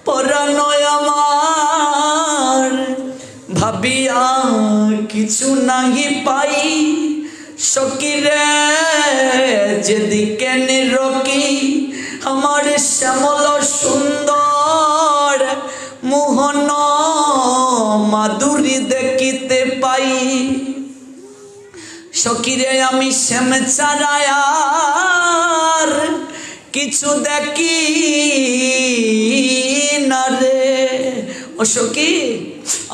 পরাণয় আমার, ভাবিয়া কিছু নাহি পাই। সখী রে যেদিকে নিরকি আমার শ্যামল সুন্দর মোহন মাধুরী দেখিতে পাই। সখী রে আমি শ্যাম ছাড়ায়ার কিছু দেখি না রে। ও সখী,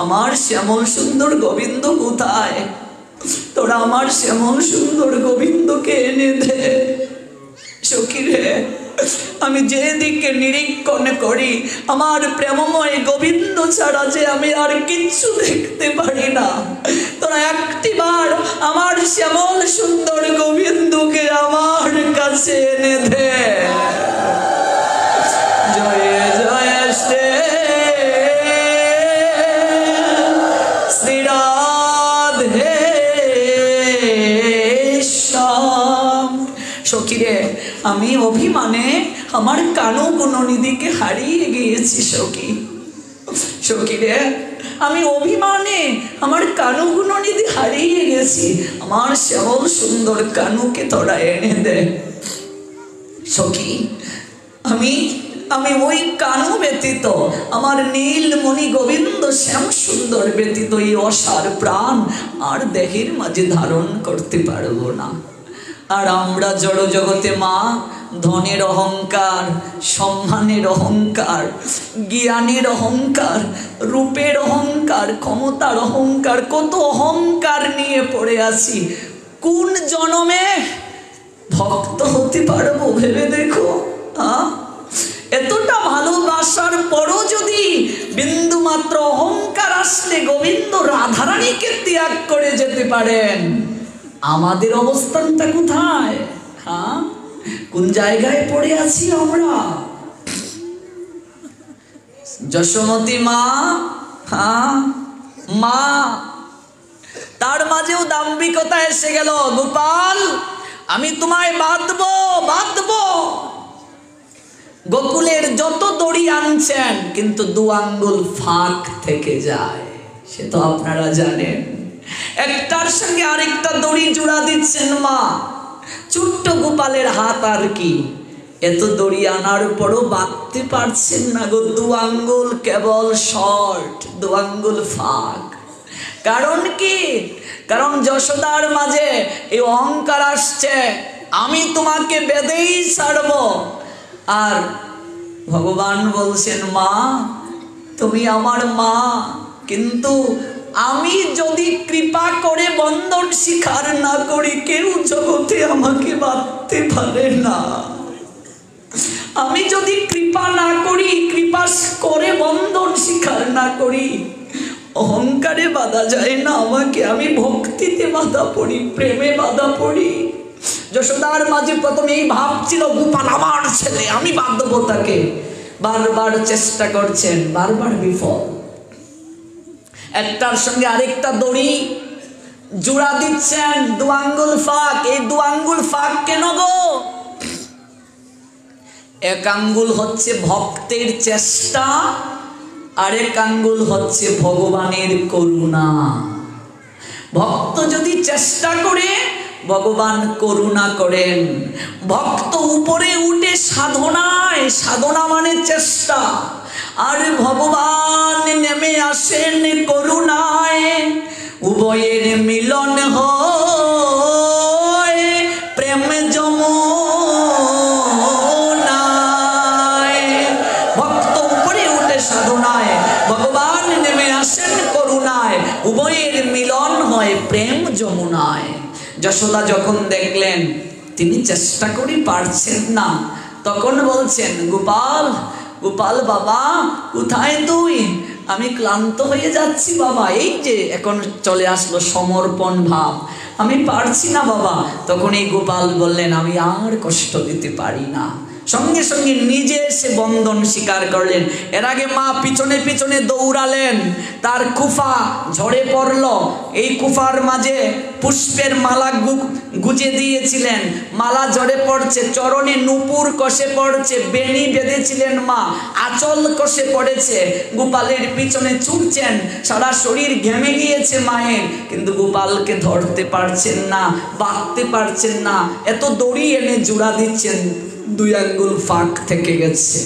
আমার শ্যামল সুন্দর গোবিন্দ কোথায়? তোরা আমার শ্যামল সুন্দর গোবিন্দকে এনে দে। সখী রে, আমি যেদিকে নিরীক্ষণ করি আমার প্রেমময় গোবিন্দ ছাড়া যে আমি আর কিচ্ছু দেখতে পারি না। তোরা একটিবার আমার শ্যামল সুন্দর গোবিন্দকে আমার কাছে এনে দে। জয় জয় শ্রী শ্রী রাধে শ্যাম। সখী রে, আমি অভিমানে আমার কানু গুণনিধিকে হারিয়ে গিয়েছি। সখী, সখী রে, আমি অভিমানে আমার কানু গুণনিধি হারিয়ে গেছি। আমার শ্যামল সুন্দর কানুকে তোরা এনে দে। সখী, আমি আমি ওই কানু ব্যতীত, আমার নীলমণি গোবিন্দ শ্যাম সুন্দর ব্যতীত এই অসার প্রাণ আর দেহের মাঝে ধারণ করতে পারবো না। আর আমরা জড় জগতে মা ধনের অহংকার, সম্মানের অহংকার, জ্ঞানের অহংকার, রূপের অহংকার, ক্ষমতার অহংকার, কত অহংকার নিয়ে পড়ে আছি। কোন জন্মে ভক্ত হতে পারবো ভেবে দেখো। এতটা ভালোবাসার পরও যদি বিন্দু শুধুমাত্র অহংকার আসলে গোবিন্দ রাধারানীকে ত্যাগ করে যেতে পারেন, আমাদের অবস্থানটা কোথায়? হ্যাঁ, কোন জায়গায় পড়ে আছি আমরা? যশোমতী মা, হ্যাঁ মা, তার মাঝেও দাম্ভিকতা এসে গেল। গোপাল, আমি তোমায় বাঁধবো বাঁধবো। গোকুলের যত দড়ি আনছেন কিন্তু 2 আঙ্গুল ফাঁক থেকে যায়, সে তো আপনারা জানেন। একটার সঙ্গে আরেকটা দড়ি জোড়া দিচ্ছেন মা, ছোট্ট গোপালের হাত আর কি, এত দড়ি আনার পরও বাঁধতে পারছেন না গো। 2 আঙ্গুল কেবল শর্ট, 2 আঙ্গুল ফাঁক। কারণ কি? কারণ যশোদার মাঝে এই অহংকার আসছে, আমি তোমাকে বেঁধেই ছাড়বো। আর ভগবান বলছেন, মা তুমি আমার মা, কিন্তু আমি যদি কৃপা করে বন্ধন স্বীকার না করি, কেউ জগতে আমাকে বাঁধতে পারে না। আমি যদি কৃপা না করি, কৃপা করে বন্ধন স্বীকার না করি, অহংকারে বাধা যায় না আমাকে, আমি ভক্তিতে বাধা পড়ি, প্রেমে বাধা পড়ি। যশোদার মাঝে প্রথমে এই ভাব ছিল, গোপাল আমার ছেলে, আমি বাঁধবো তাকে। বারবার চেষ্টা করছেন, বারবার বিফল। একটার সঙ্গে আরেকটা দড়ি জোড়া দিচ্ছেন, 2 আঙ্গুল ফাঁক। এই 2 আঙ্গুল ফাঁক কেন গো? 1 আঙ্গুল হচ্ছে ভক্তের চেষ্টা, আর 1 আঙ্গুল হচ্ছে ভগবানের করুণা। ভক্ত যদি চেষ্টা করে, ভগবান করুণা করেন। ভক্ত উপরে উঠে সাধনায়, সাধনা মানে চেষ্টা, আর ভগবান নেমে আসেন করুণায়। উভয়ের মিলন হয় প্রেম যমুনায়। ভক্ত উপরে উঠে সাধনায়, ভগবান নেমে আসেন করুণায়, উভয়ের মিলন হয় প্রেম যমুনায়। যশোদা যখন দেখলেন তিনি চেষ্টা করে পারছেন না, তখন বলছেন, গোপাল গোপাল বাবা কোথায় তুই? আমি ক্লান্ত হয়ে যাচ্ছি বাবা। এই যে এখন চলে আসলো সমর্পণ ভাব, আমি পারছি না বাবা। তখন এই গোপাল বললেন, আমি আর কষ্ট দিতে পারি না। সঙ্গে সঙ্গে নিজে এসে বন্ধন স্বীকার করলেন। এর আগে মা পিছনে পিছনে দৌড়ালেন, তার কুফা ঝরে পড়ল। এই কুফার মাঝে পুষ্পের মালা গুজে দিয়েছিলেন, মালা ঝরে পড়ছে, চরণে নূপুর কষে পড়ছে, বেণী বেঁধেছিলেন মা, আঁচল কষে পড়েছে। গোপালের পিছনে ছুটছেন, সারা শরীর ঘেমে গিয়েছে মায়ের, কিন্তু গোপালকে ধরতে পারছেন না, বাঁধতে পারছেন না। এত দড়ি এনে জোড়া দিচ্ছেন, 2 আঙ্গুল ফাঁক থেকে গেছে।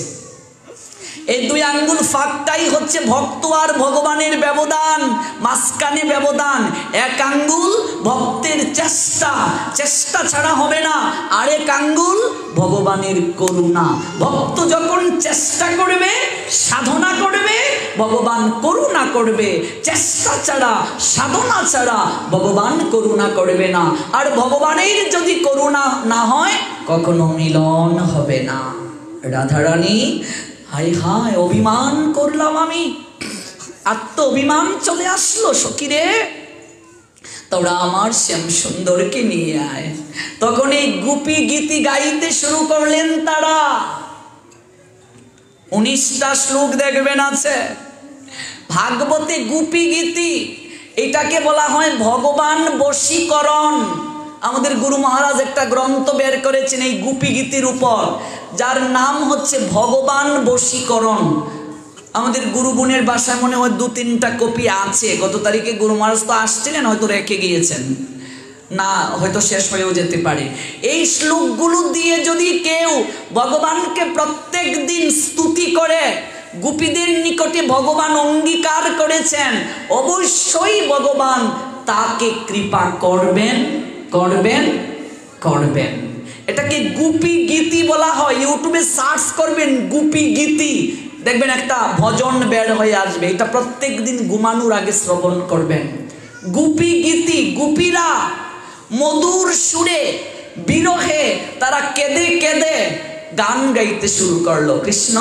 এই 2 আঙ্গুল ফাঁকটাই হচ্ছে ভক্ত আর ভগবানের ব্যবধান, মাঝখানে ব্যবধান। 1 আঙ্গুল ভক্তের চেষ্টা, চেষ্টা ছাড়া হবে না। আর 1 আঙ্গুল ভগবানের করুণা। ভক্ত যখন চেষ্টা করবে, সাধনা করবে, ভগবান করুণা করবে। চেষ্টা ছাড়া, সাধনা ছাড়া ভগবান করুণা করবে না। আর ভগবানের যদি করুণা না হয়, কখনো মিলন হবে না। রাধারানী, হায় হায় অভিমান করলাম আমি, আত্ম অভিমান চলে আসলো সখীরে, তোরা আমার শ্যাম সুন্দরকে নিয়ে আয়। তখন এই গোপী গীতি গাইতে শুরু করলেন তারা। 19টা শ্লোক দেখবেন আছে ভাগবতে গোপী গীতি। এটাকে বলা হয় ভগবান বশীকরণ। আমাদের গুরু মহারাজ একটা গ্রন্থ বের করেছেন এই গোপী গীতির উপর, যার নাম হচ্ছে ভগবান বশীকরণ। আমাদের গুরু বোনের বাসায় মনে হয় 2-3টা কপি আছে। গত তারিখে গুরু মহারাজ তো আসছিলেন, হয়তো রেখে গিয়েছেন, না হয়তো শেষ হয়েও যেতে পারে। এই শ্লোকগুলো দিয়ে যদি কেউ ভগবানকে প্রত্যেক দিন স্তুতি করে, গোপীদের নিকটে ভগবান অঙ্গীকার করেছেন, অবশ্যই ভগবান তাকে কৃপা করবেন করবেন করবেন। এটাকে গোপী গীতি বলা হয়। ইউটিউবে সার্চ করবেন গোপী গীতি, দেখবেন একটা ভজন বের হয়ে আসবে। এটা প্রত্যেক দিন ঘুমানোর আগে শ্রবণ করবেন। গোপী গীতি, গোপীরা মধুর সুরে বিরহে তারা কেঁদে কেঁদে গান গাইতে শুরু করলো, কৃষ্ণ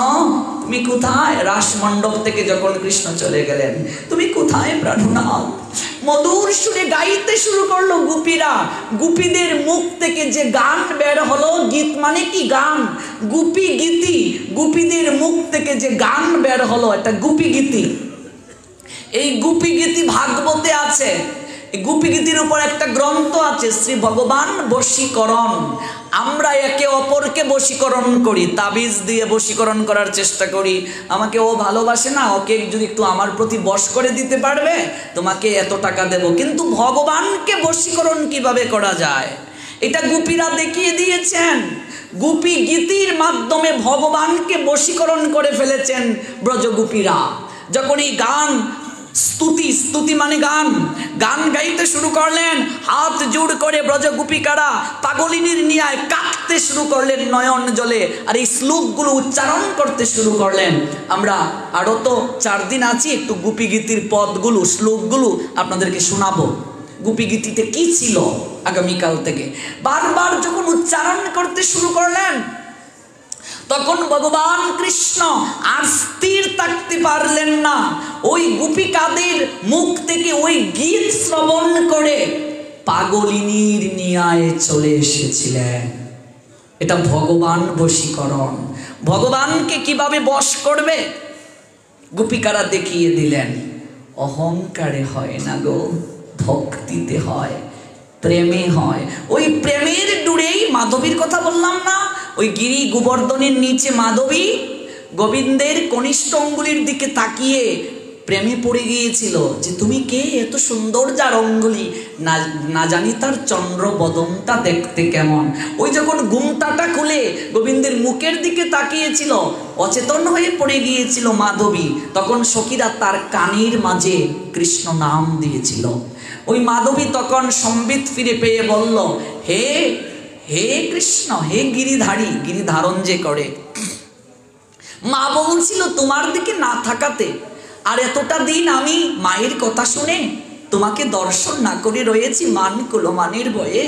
তুমি কোথায়? রাসমণ্ডপ থেকে যখন কৃষ্ণ চলে গেলেন, তুমি কোথায় প্রাণনাথ? মধুর সুরে গাইতে শুরু করলো গোপীরা। গোপীদের মুখ থেকে যে গান বের হলো, গীত মানে কি গান, গোপী গীতি, গোপীদের মুখ থেকে যে গান বের হলো এটা গোপী গীতি। এই গোপী গীতি ভাগবতে আছে। গোপী গীতির উপর একটা গ্রন্থ আছে, শ্রী ভগবান বশীকরণ। আমরা একে অপরকে বশীকরণ করি, তাবিজ দিয়ে বশীকরণ করার চেষ্টা করি। আমাকে ও ভালোবাসে না, ওকে যদি একটু আমার প্রতি বশ করে দিতে পারবে, তোমাকে এত টাকা দেব। কিন্তু ভগবানকে বশীকরণ কিভাবে করা যায়, এটা গোপীরা দেখিয়ে দিয়েছেন। গোপী গীতির মাধ্যমে ভগবানকে বশীকরণ করে ফেলেছেন ব্রজগোপীরা। যখন এই গান, স্তুতি, স্তুতি মানে গান, গান গাইতে শুরু করলেন, হাত জোড় করে ব্রজগোপিকারা পাগলিনীর নিয়ায় কাঁদতে শুরু করলেন নয়ন জলে, আর এই শ্লোকগুলো উচ্চারণ করতে শুরু করলেন। আমরা আরও তো 4 দিন আছি, একটু গোপী গীতির পদগুলো, শ্লোকগুলো আপনাদেরকে শোনাবো। গোপী গীতিতে কি ছিল আগামীকাল থেকে বারবার যখন উচ্চারণ করতে শুরু করলেন, তখন ভগবান কৃষ্ণ আর স্থির থাকতে পারলেন না। ওই গোপিকাদের মুখ থেকে ওই গীত শ্রবণ করে পাগলিনীর নিয়ায় চলে এসেছিলেন। এটা ভগবান বশীকরণ। ভগবানকে কিভাবে বশ করবে গোপিকারা দেখিয়ে দিলেন। অহংকারে হয় না গো, ভক্তিতে হয়, প্রেমে হয়। ওই প্রেমের ডুরেই মাধবীর কথা বললাম না, ওই গিরি গোবর্ধনের নিচে মাধবী গোবিন্দের কনিষ্ঠ অঙ্গুলির দিকে তাকিয়ে প্রেমে পড়ে গিয়েছিল যে তুমি কে, এত সুন্দর যার অঙ্গুলি, না জানি তার চন্দ্র বদনটা দেখতে কেমন। ওই যখন ঘুমটাটা খুলে গোবিন্দের মুখের দিকে তাকিয়েছিল, অচেতন হয়ে পড়ে গিয়েছিল মাধবী, তখন সখীরা তার কানের মাঝে কৃষ্ণ নাম দিয়েছিল। ওই মাধবী তখন সম্বিত ফিরে পেয়ে বলল, হে হে কৃষ্ণ, হে গিরিধারী, গিরিধারণ যে করে। মা বলছিল তোমার দিকে না থাকাতে, আর এতটা দিন আমি মায়ের কথা শুনে তোমাকে দর্শন না করে রয়েছি মান কুলমানের ভয়ে।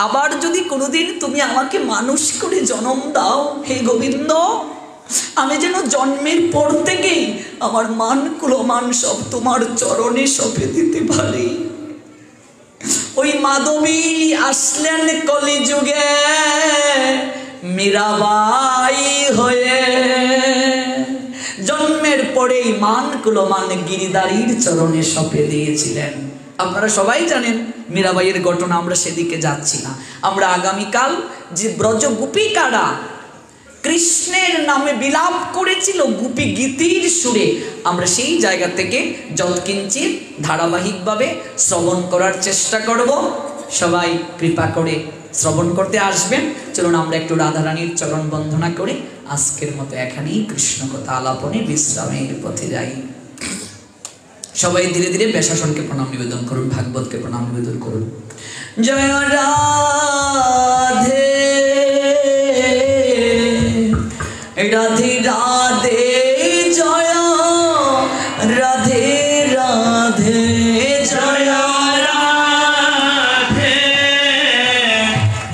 আবার যদি কোনোদিন তুমি আমাকে মানুষ করে জন্ম দাও হে গোবিন্দ, আমি যেন জন্মের পর থেকেই আমার মান কুলমান সব তোমার চরণে সঁপে দিতে পারি। ওই মাধবী আসলেন কলিযুগে মীরাবাই হয়ে, জন্মের পরেই মান কুলমান গিরিধারীর চরণে সঁপে দিয়েছিলেন। আপনারা সবাই জানেন মীরাবাইয়ের ঘটনা, আমরা সেদিকে যাচ্ছি না। আমরা আগামীকাল যে ব্রজ গোপিকারা কৃষ্ণের নামে বিলাপ করেছিল গোপী গীতির সুরে, আমরা সেই জায়গা থেকে যৎকিঞ্চিত ধারাবাহিকভাবে শ্রবণ করার চেষ্টা করব। সবাই কৃপা করে শ্রবণ করতে আসবেন। চলুন আমরা একটু রাধারানীর চরণ বন্দনা করে আজকের মতো এখানেই কৃষ্ণ কথা আলাপনে বিশ্রামের পথে যাই। সবাই ধীরে ধীরে বেশাসনকে প্রণাম নিবেদন করুন, ভাগবতকে প্রণাম নিবেদন করুন। জয় রাধে রাধে রাধে, জয় রাধে রাধে, জয় রাধে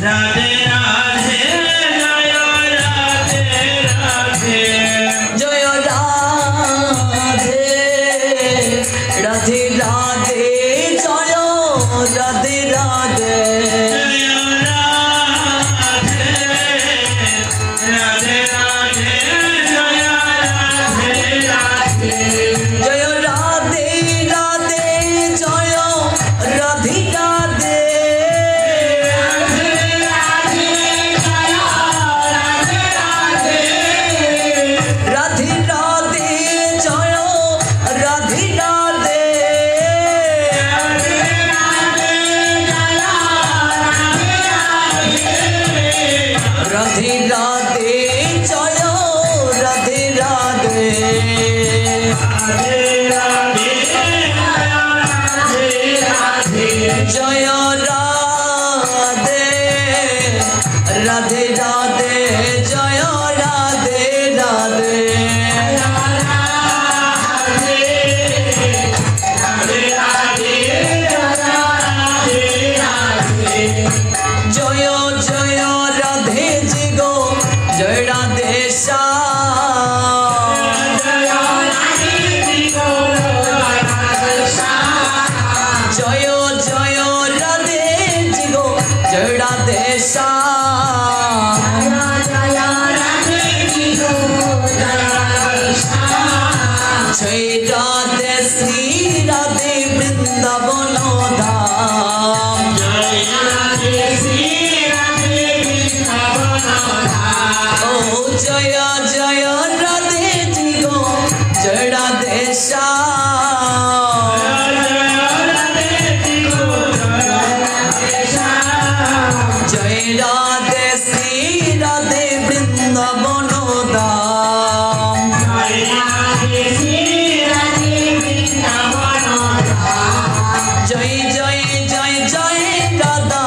রাধে রাধে, জয় রাধে রাধে, জয় রাধে রাধে রাধে, জয় রাধে রাধে, রাধে রাধে, জয় जय जय राधे जी गो जय राधे जय राधे श्री राधे वृंदावन धाम जय जय जय जय राधा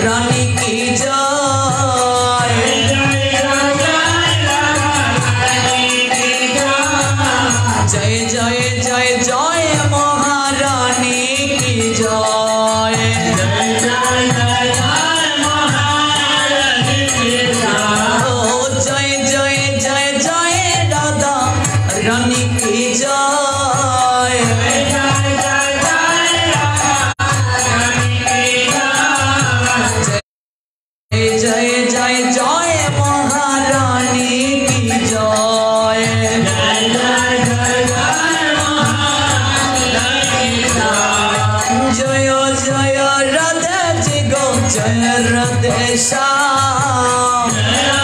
रानी की जय जय जय जय जय महारानी की जय ओ जय जय जय जय राधा रानी की जय जय जय जय महारानी की जय जय जय राधे जी गो जय राधे श्याम